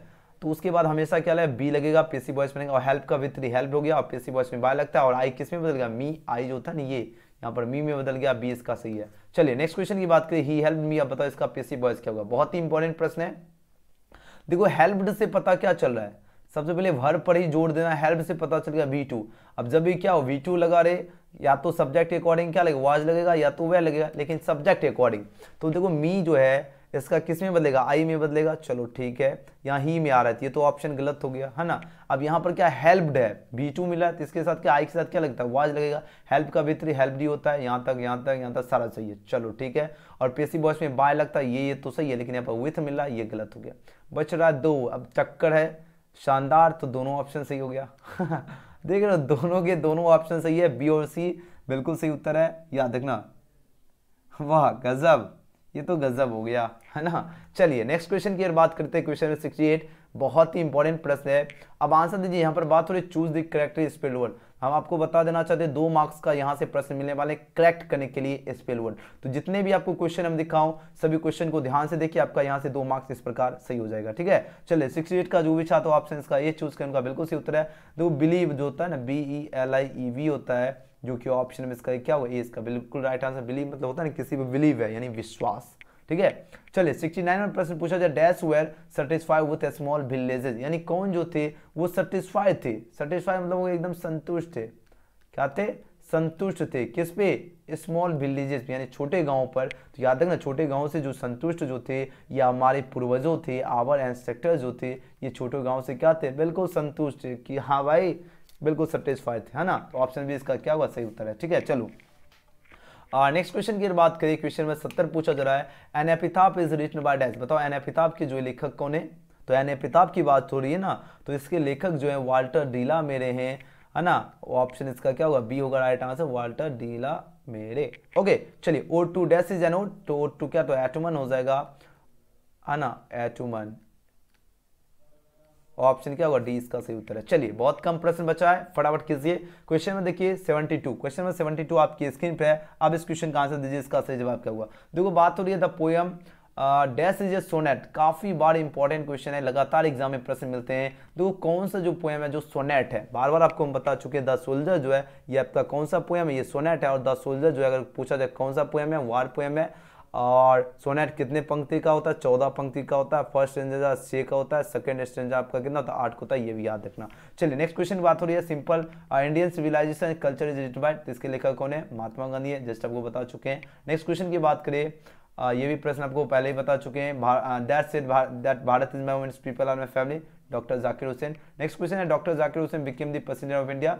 तो उसके बाद हमेशा क्या लगेगा? बी लगेगा, पेसिव वॉइस बनेगा। और हेल्प का विथ हेल्प हो गया और पेसिव वॉइस में बाय लगता है। और आई किस में बदल गया? मी, आई जो होता है ना ये, यहाँ पर मी में बदल गया, बी इसका सही है। चलिए नेक्स्ट क्वेश्चन की बात करें, ही हेल्प मी। अब बताओ इसका पेसिव वॉइस क्या होगा? बहुत ही इंपॉर्टेंट प्रश्न है। देखो हेल्प्ड से पता क्या चल रहा है? सबसे पहले वर्ब पर ही जोड़ देना, हेल्प से पता चल गया V2। अब जब भी क्या हो, V2 लगा रहे, या तो सब्जेक्ट के अकॉर्डिंग क्या लगेगा? वाज लगेगा, या तो वह लगेगा, लेकिन सब्जेक्ट के अकॉर्डिंग। तो देखो मी जो है इसका किस में बदलेगा? आई में बदलेगा। चलो ठीक है, यहाँ ही में आ रहा है, ये तो ऑप्शन गलत हो गया है ना। अब यहाँ पर क्या हेल्प्ड है, V2 मिला, तो इसके साथ क्या आई के साथ क्या लगता है? वाज लगेगा। हेल्प का वितरी हेल्प होता है, यहाँ तक यहाँ तक यहाँ तक सारा सही है। चलो ठीक है। और पेसिव वॉइस में बाय लगता है, ये तो सही है, लेकिन यहाँ पर विथ मिला, ये गलत हो गया। बच रहा है 2। अब टक्कर है शानदार, तो दोनों ऑप्शन सही हो गया देख रहे हो, दोनों के दोनों ऑप्शन सही है, बी और सी बिल्कुल सही उत्तर है, याद रखना। वाह गजब, ये तो गजब हो गया है ना। चलिए नेक्स्ट क्वेश्चन की बात करते हैं, क्वेश्चन 68, बहुत ही इंपॉर्टेंट प्रश्न है। अब आंसर दीजिए। यहाँ पर बात हो रही choose the correct spell word. हम आपको बता देना चाहते हैं 2 मार्क्स का यहाँ से प्रश्न मिलने वाले करेक्ट करने के लिए स्पेल वर्ड। तो जितने भी आपको क्वेश्चन हम दिखाऊं, सभी क्वेश्चन को ध्यान से देखिए, आपका यहाँ से 2 मार्क्स इस प्रकार सही हो जाएगा, ठीक है। चलिए 68 का जो भी छात्र ऑप्शन का ये चूज करें, उनका बिल्कुल सही उत्तर है। तो बिलीव जो होता है ना, BELIEV होता है, जो कि ऑप्शन में इसका क्या होगा? ए इसका बिल्कुल राइट आंसर। बिलीव मतलब होता है ना किसी पर बिलीव है, यानी विश्वास, ठीक है। चलिए 69 में प्रश्न पूछा जाए, dash were satisfied with small villages, यानी कौन जो थे वो सेटिस्फाइड थे। सेटिस्फाइड मतलब वो एकदम संतुष्ट थे। क्या थे? संतुष्ट थे। किस पे? स्मॉल विलेजेस, यानी छोटे गांवों पर। तो याद रखना, छोटे गांवों से जो संतुष्ट जो थे, या हमारे पूर्वजों थे, आवर एंसेस्टर जो थे, ये छोटे गांव से क्या थे? बिल्कुल संतुष्ट थे कि हाँ भाई बिल्कुल सेटिस्फाइड थे, है ना। तो ऑप्शन बी इसका क्या हुआ? सही उत्तर है, ठीक है। चलो नेक्स्ट क्वेश्चन की बात करें, क्वेश्चन में 70 पूछा जा रहा है, an epitaph is written by dash. बताओ एन एपिथाफ के जो लेखक कौन है? तो एन एपिथाफ की बात हो रही है ना, तो इसके लेखक जो है वाल्टर डीला मेरे हैं, है ना। ऑप्शन इसका क्या होगा? बी होगा राइट आंसर, वाल्टर डीला मेरे। ओके चलिए, O2 dash is N O, तो O2 क्या? तो एटोमन हो जाएगा, है ना, एटोमन। ऑप्शन क्या होगा? डी इसका सही उत्तर है। चलिए बहुत कम प्रश्न बचा है, फटाफट कीजिए। क्वेश्चन में देखिए 72, क्वेश्चन में 72 आपकी स्क्रीन पे है। अब इस क्वेश्चन का आंसर दीजिए, इसका सही जवाब क्या हुआ? देखो बात हो रही है the poem dash is a sonnet, काफी बार इंपॉर्टेंट क्वेश्चन है, लगातार एग्जाम में प्रश्न मिलते हैं। तो कौन सा जो पोएम है जो सोनेट है, बार बार आपको हम बता चुके हैं, द सोल्जर जो है ये आपका कौन सा पोएम है, ये सोनेट है। और द सोल्जर जो है अगर पूछा जाए कौन सा पोएम है, वार पोएम है। और सोनेट कितने पंक्ति का होता है, 14 पंक्ति का होता है। फर्स्ट स्टैंजा 6 का होता है, सेकंड स्टैंजा आपका कितना होता है, 8 का होता है, ये भी याद रखना। चलिए नेक्स्ट क्वेश्चन की बात हो रही है, simple Indian civilization culture is written by, इसके लेखक कौन है, महात्मा गांधी है, जस्ट आपको बता चुके हैं। नेक्स्ट क्वेश्चन की बात करें, ये भी प्रश्न आपको पहले ही बता चुके हैं, that Bharat is my women's people are my family, doctor Zakir Hussain. Next question है, doctor Zakir Hussain became the president of India.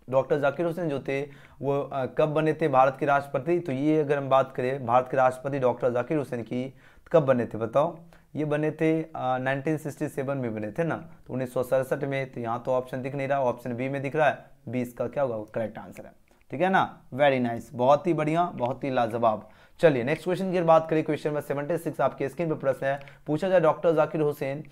Doctor Zakir Hussain जो थे वो कब बने थे भारत के राष्ट्रपति, तो ये अगर हम बात करें भारत के राष्ट्रपति डॉक्टर जाकिर हुसैन की, कब बने थे बताओ, ये बने थे 1967 में बने थे ना, तो 1967 में। तो यहाँ तो ऑप्शन दिख नहीं रहा, ऑप्शन बी में दिख रहा है, 20 का क्या होगा करेक्ट आंसर है, ठीक है ना। वेरी नाइस, बहुत ही बढ़िया, बहुत ही लाजवाब। चलिए नेक्स्ट क्वेश्चन की बात करें, क्वेश्चन नंबर 76 आपके स्क्रीन पर प्रश्न है, पूछा जाए doctor Zakir Hussain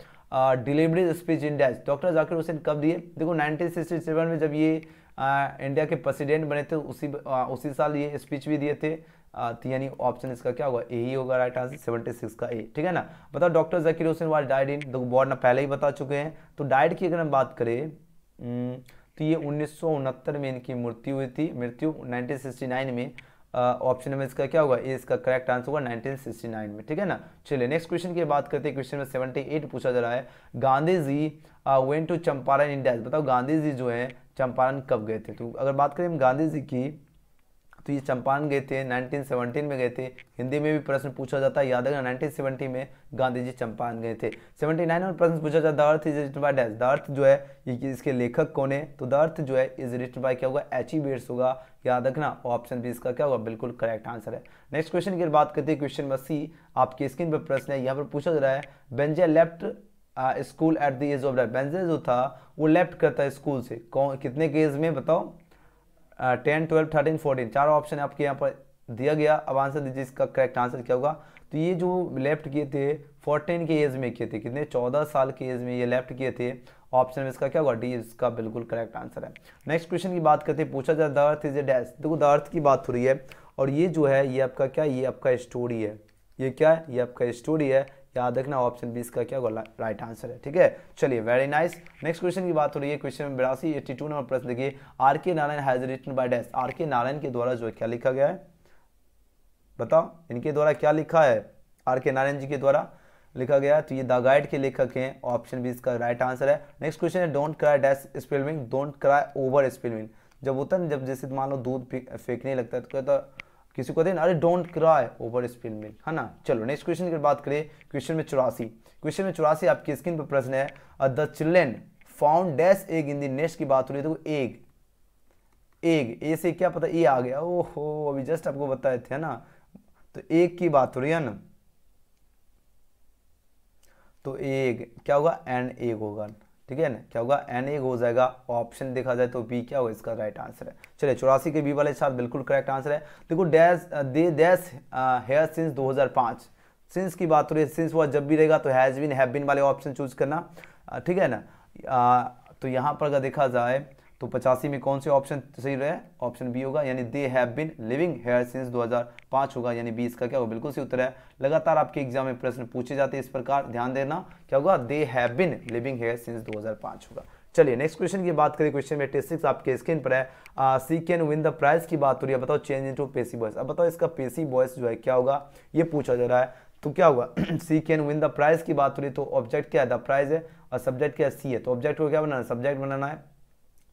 delivery speech in dash, doctor Zakir Hussain कब दिए, देखो 1967 में जब ये इंडिया के प्रेसिडेंट बने थे, उसी साल ये स्पीच भी दिए थे। तो यानी ऑप्शन इसका क्या होगा, ए ही होगा राइट आंसर, 76 का ए, ठीक है ना। बताओ doctor Zakir Hussain was died in, देखो बोर्ड ना पहले ही बता चुके हैं। तो डाइड की अगर हम बात करें तो ये 1969 में इनकी मृत्यु हुई थी, मृत्यु 1969 में। ऑप्शन में इसका क्या होगा, ए इसका करेक्ट आंसर होगा 1969 में, ठीक है ना। चलिए नेक्स्ट क्वेश्चन की बात करते हैं, क्वेश्चन में 78 पूछा जा रहा है, Gandhi ji went to Champaran in dash, बताओ गांधी जी जो है चंपारण कब गए थे। तो अगर बात करें हम गांधी जी की, तो ये चंपारण गए थे 1917 में गए थे, हिंदी में भी प्रश्न पूछा जाता है, याद है ना, 1970 में गांधी जी चंपारण गए थे। 79 में प्रश्न पूछा जाता है, the earth is written by dash, the earth जो है ये इसके लेखक कौन है, तो द अर्थ जो है इज रिटन बाय क्या होगा, एच ई वेल्स होगा, याद रखना, ऑप्शन बी इसका क्या होगा, बिल्कुल करेक्ट आंसर है। नेक्स्ट क्वेश्चन की बात करते हैं, क्वेश्चन नंबर सी आपकी स्क्रीन पर प्रश्न है, यहाँ पर पूछा जा रहा है, Benjy left school at the age of death, Benjy जो था वो लेफ्ट करता है स्कूल से, कौन कितने के एज में बताओ, 10, 12, 13, 14, चार ऑप्शन आपके यहाँ पर दिया गया। अब आंसर दीजिए, इसका करेक्ट आंसर क्या होगा। तो ये जो लेफ्ट किए थे 14 के एज में किए थे, कितने 14 साल के एज में ये लेफ्ट किए थे, ऑप्शन में इसका क्या होगा, डी इसका बिल्कुल करेक्ट आंसर है। नेक्स्ट क्वेश्चन की बात करते हैं, पूछा जाए the earth is a dash, देखो द अर्थ की बात हो रही है, और ये जो है ये आपका क्या, ये आपका स्टोरी है, ये क्या है, ये आपका स्टोरी है, याद रखना, ऑप्शन बी इसका क्या होगा राइट आंसर है, ठीक है। चलिए वेरी नाइस। नेक्स्ट क्वेश्चन की बात हो रही है, क्वेश्चन नंबर 82 नंबर प्रश्न देखिए, R K Narayan has written by dash, R K Narayan के द्वारा जो है क्या लिखा गया है, बताओ इनके द्वारा क्या लिखा है, आर के नारायण जी के द्वारा लिखा गया, तो ये द गाइड के लेखक हैं, ऑप्शन बी इसका राइट आंसर है। नेक्स्ट क्वेश्चन है, don't cry dash spill milk, don't cry over spill milk, जब होता है जब जैसे मान लो दूध फेंकने लगता है तो कहता किसी को कहते हैं अरे don't cry over spill milk, है ना। चलो नेक्स्ट क्वेश्चन की बात करें, क्वेश्चन में 84, क्वेश्चन में 84 आपकी स्क्रीन पर प्रश्न है, the children found dash egg in the nest की बात हो रही है, तो एग, एग ए से क्या पता ए आ गया, ओहो अभी जस्ट आपको बताए थे ना, तो एग की बात हो रही है ना, तो एग क्या होगा, एन एग होगा, ठीक है ना, क्या होगा, एन एग हो जाएगा, ऑप्शन देखा जाए तो बी क्या होगा इसका राइट आंसर है। चलिए 84 के बी वाले साथ बिल्कुल करेक्ट आंसर है। देखो dash they dash hair since 2005, since की बात हो रही है, सिंस हुआ जब भी रहेगा तो हैज बीन हैव बीन वाले ऑप्शन चूज करना, ठीक है ना। तो यहाँ पर अगर देखा जाए तो 85 में कौन से ऑप्शन सही रहे, ऑप्शन बी होगा, यानी they have been living here since 2005 होगा, यानी बी इसका क्या होगा, बिल्कुल सही उत्तर है। लगातार आपके एग्जाम में प्रश्न पूछे जाते हैं इस प्रकार, ध्यान देना, क्या होगा, they have been living here since 2005 होगा। चलिए नेक्स्ट क्वेश्चन की बात करें, क्वेश्चन में 86 आपके स्क्रीन पर है, सी कैन विन द प्राइज की बात हो रही है, बताओ चेंज इनटू पेसिव वॉइस, अब बताओ इसका पेसिव वॉइस जो है क्या होगा, ये पूछा जा रहा है, तो क्या होगा, सी कैन विन द प्राइज की बात हो रही है, तो ऑब्जेक्ट क्या है, द प्राइज है, और सब्जेक्ट क्या है, सी है, तो ऑब्जेक्ट को क्या बनाना है, सब्जेक्ट बनाना है,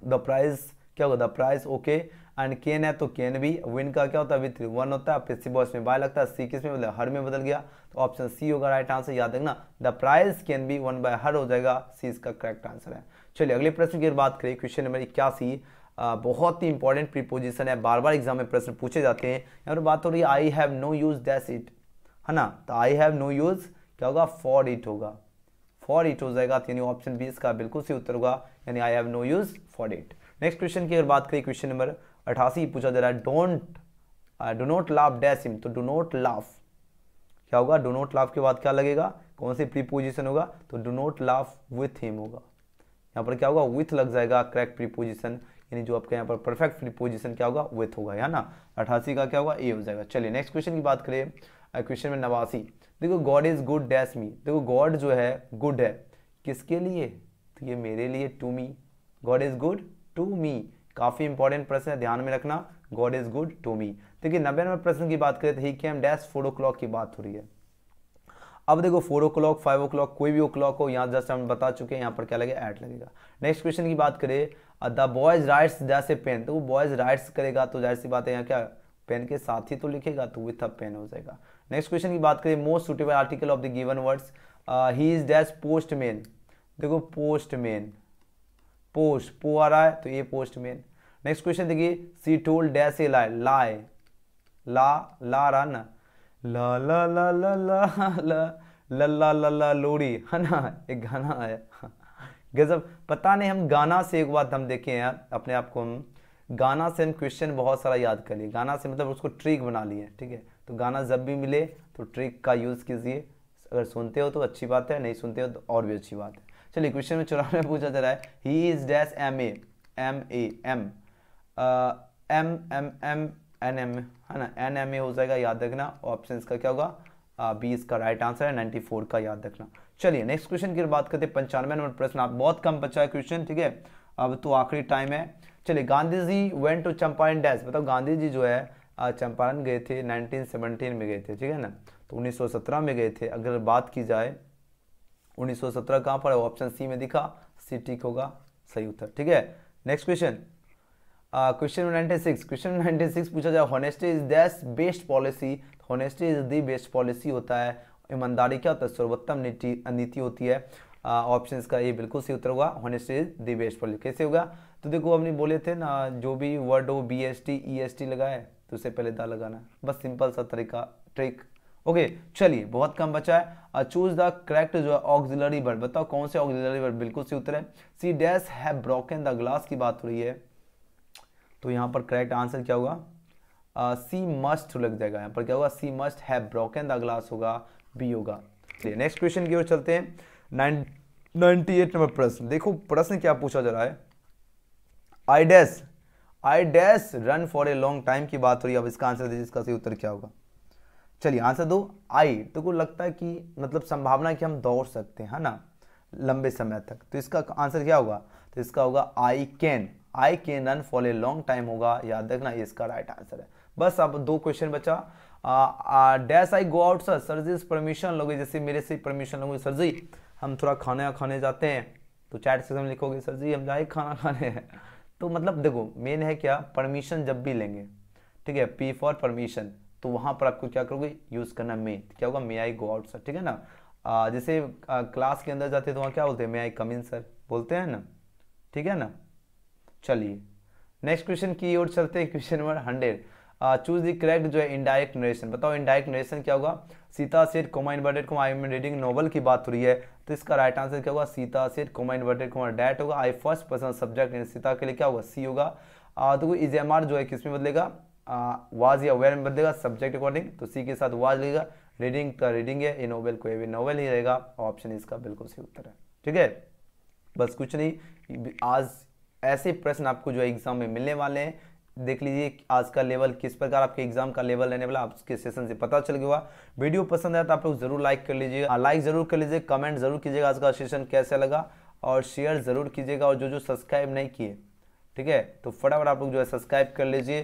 द प्राइज क्या होगा, the prize, okay, and can है तो कैन भी, विन का क्या होता है, विथ वन होता है, पेसिव वॉइस में बाय लगता है, सी किस में बदला, हर में बदल गया, तो ऑप्शन सी होगा राइट आंसर, याद रखना, the prize can be won by her हो जाएगा, सी इसका करेक्ट आंसर है। चलिए अगले प्रश्न की बात करें, क्वेश्चन नंबर 81, बहुत ही इंपॉर्टेंट प्रीपोजिशन है, बार बार एग्जाम में प्रश्न पूछे जाते हैं। यहाँ पर बात हो रही है, I have no use that's it, है ना, तो आई हैव नो यूज क्या होगा, फॉर इट होगा, फॉर इट हो जाएगा, यानी ऑप्शन बी इसका बिल्कुल सही उत्तर होगा, यानी I have no use for it. Next question की अगर बात करें, क्वेश्चन नंबर 88 पूछा जा रहा है, do not laugh dash him, तो डू नॉट लाफ क्या होगा, डू नॉट लाफ के बाद क्या लगेगा, कौन सी प्रीपोजिशन होगा, तो do not laugh with him होगा, यहाँ पर क्या होगा, विथ लग जाएगा, करेक्ट प्रीपोजिशन, यानी जो आपके यहाँ पर परफेक्ट प्रीपोजिशन क्या होगा, विथ होगा, है ना। 88 का क्या होगा, ए हो जाएगा। चलिए नेक्स्ट क्वेश्चन की बात करें, क्वेश्चन नंबर 89, देखो गॉड इज गुड डैश मी, देखो गॉड जो है गुड है किसके लिए, तो ये मेरे लिए, to me, God is good to me, काफी इंपॉर्टेंट प्रश्न है, ध्यान में रखना, God is good to me. देखिए 90 नंबर प्रश्न की बात करें तो ही केम डैश 4 o'clock की बात हो रही है। अब देखो 4 o'clock 5 o'clock कोई भी o'clock हो, यहाँ जस्ट हम बता चुके हैं, यहाँ पर क्या लगेगा, एट लगेगा। नेक्स्ट क्वेश्चन की बात करें, the boys writes dash a pen, तो वो बॉयज राइट्स करेगा तो जाहिर सी बात है यहाँ क्या पेन के साथ ही तो लिखेगा, तो विथ अ पेन हो जाएगा। नेक्स्ट क्वेश्चन की बात करें, most suitable article of the given words, he is dash postman, देखो पोस्टमैन, पोस्ट पो आ रहा है तो ये पोस्टमैन। नेक्स्ट क्वेश्चन देखिए, सी टोल्ड डैश ए लाई, लाई ला रहा ना, ला ला ला ला ला ला ला ला ला लोरी है ना, एक गाना है गजब। पता नहीं हम गाना से एक बात हम देखें यार अपने आप को, हम गाना से हम क्वेश्चन बहुत सारा याद कर लिए, गाना से मतलब उसको ट्रिक बना लिए, ठीक है। तो गाना जब भी मिले तो ट्रिक का यूज़ कीजिए, अगर सुनते हो तो अच्छी बात है, नहीं सुनते हो तो और भी अच्छी बात है। चलिए क्वेश्चन में 94 में पूछा जा रहा है, he is dash M A M A M M M M N M है ना, एन एम ए हो जाएगा, याद रखना। ऑप्शन का क्या होगा, बी इसका राइट आंसर है, 94 का याद रखना। चलिए नेक्स्ट क्वेश्चन की बात करते हैं, 95 नंबर प्रश्न, आप बहुत कम बचा है क्वेश्चन, ठीक है, अब तो आखिरी टाइम है। चलिए Gandhi ji went to Champaran dash, बताओ गांधी जी जो है चंपारण गए थे 1917 में गए थे, ठीक है ना, तो 1917 में गए थे। अगर बात की जाए 1917 कहाँ पर है, ऑप्शन सी में दिखा, सी ठीक होगा सही उत्तर, ठीक है। नेक्स्ट क्वेश्चन, क्वेश्चन 96, क्वेश्चन 96 पूछा जाए, honesty is dash best policy, honesty is the best policy होता है, ईमानदारी क्या होता है, सर्वोत्तम नीति होती है। ऑप्शन का ये बिल्कुल सही उत्तर होगा, honesty is the best policy. कैसे होगा, तो देखो हमने बोले थे ना, जो भी वर्ड हो BST EST लगाए तो उससे पहले दा लगाना, बस सिंपल सा तरीका ट्रिक। ओके चलिए बहुत कम बचा है, चूज द करेक्ट जो है ऑक्सिलरी वर्ड, बताओ कौन से ऑक्सिलरी वर्ड, बिल्कुल सही उत्तर है, she dash have broken the glass की बात हो रही है, तो यहाँ पर करेक्ट आंसर क्या होगा, सी मस्ट लग जाएगा, यहाँ पर क्या होगा, she must have broken the glass होगा, बी होगा। चलिए नेक्स्ट क्वेश्चन की ओर चलते हैं, 98 नंबर प्रश्न, देखो प्रश्न क्या पूछा जा रहा है, I dash run for a long time की बात हो रही है। अब इसका आंसर दीजिए, इसका सही उत्तर क्या होगा, चलिए आंसर दो। आई तो को लगता है कि मतलब संभावना कि हम दौड़ सकते हैं, है ना, लंबे समय तक, तो इसका आंसर क्या होगा, तो इसका होगा I can run for a long time होगा, याद रखना ये इसका राइट आंसर है। बस अब 2 क्वेश्चन बचा, dash I go out sir ji permission लोगे, जैसे मेरे से परमिशन लोगे, सर जी हम थोड़ा खाने जाते हैं, तो चैट सेक्शन में लिखोगे सर जी हम जाए खाना खाने हैं, तो मतलब देखो मेन है क्या, परमिशन जब भी लेंगे, ठीक है, पी फॉर परमिशन, तो वहां पर आपको क्या करोगे, यूज करना मे, क्या होगा, मे आई गो आउट सर, ठीक है ना। जैसे क्लास के अंदर जाते हैं तो वहाँ क्या बोलते हैं, मे आई कम इन सर बोलते हैं ना, ठीक है ना। चलिए नेक्स्ट क्वेश्चन की ओर चलते हैं, question number 100, choose the correct जो है इनडायरेक्ट नरेशन, बताओ इनडायरेक्ट नरेशन क्या होगा, सीता सेठ coma inverted coma I am reading novel की बात हो रही है, तो इसका राइट आंसर क्या होगा, सीता सेठ कोमा इन्वर्टेड कोमा डैट होगा, I first person subject in Sita के लिए क्या होगा, सी होगा। तो इजमार जो है किस में बदलेगा, वाज या वेयर में बदलेगा सब्जेक्ट अकॉर्डिंग, तो सी के साथ वाज लगेगा, रीडिंग का रीडिंग है, ये नोवेल कोई भी नोवेल ही रहेगा, ऑप्शन इसका बिल्कुल सही उत्तर है, ठीक है। बस कुछ नहीं, आज ऐसे प्रश्न आपको जो एग्जाम में मिलने वाले हैं, देख लीजिए आज का लेवल किस प्रकार आपके एग्जाम का लेवल रहने वाला, आपके सेशन से पता चल गया। वीडियो पसंद आया तो आप लोग जरूर लाइक कर लीजिएगा, लाइक जरूर कर लीजिए, कमेंट जरूर कीजिएगा आज का सेशन कैसा लगा, और शेयर जरूर कीजिएगा, और जो सब्सक्राइब नहीं किए, ठीक है, तो फटाफट आप लोग जो है सब्सक्राइब कर लीजिए।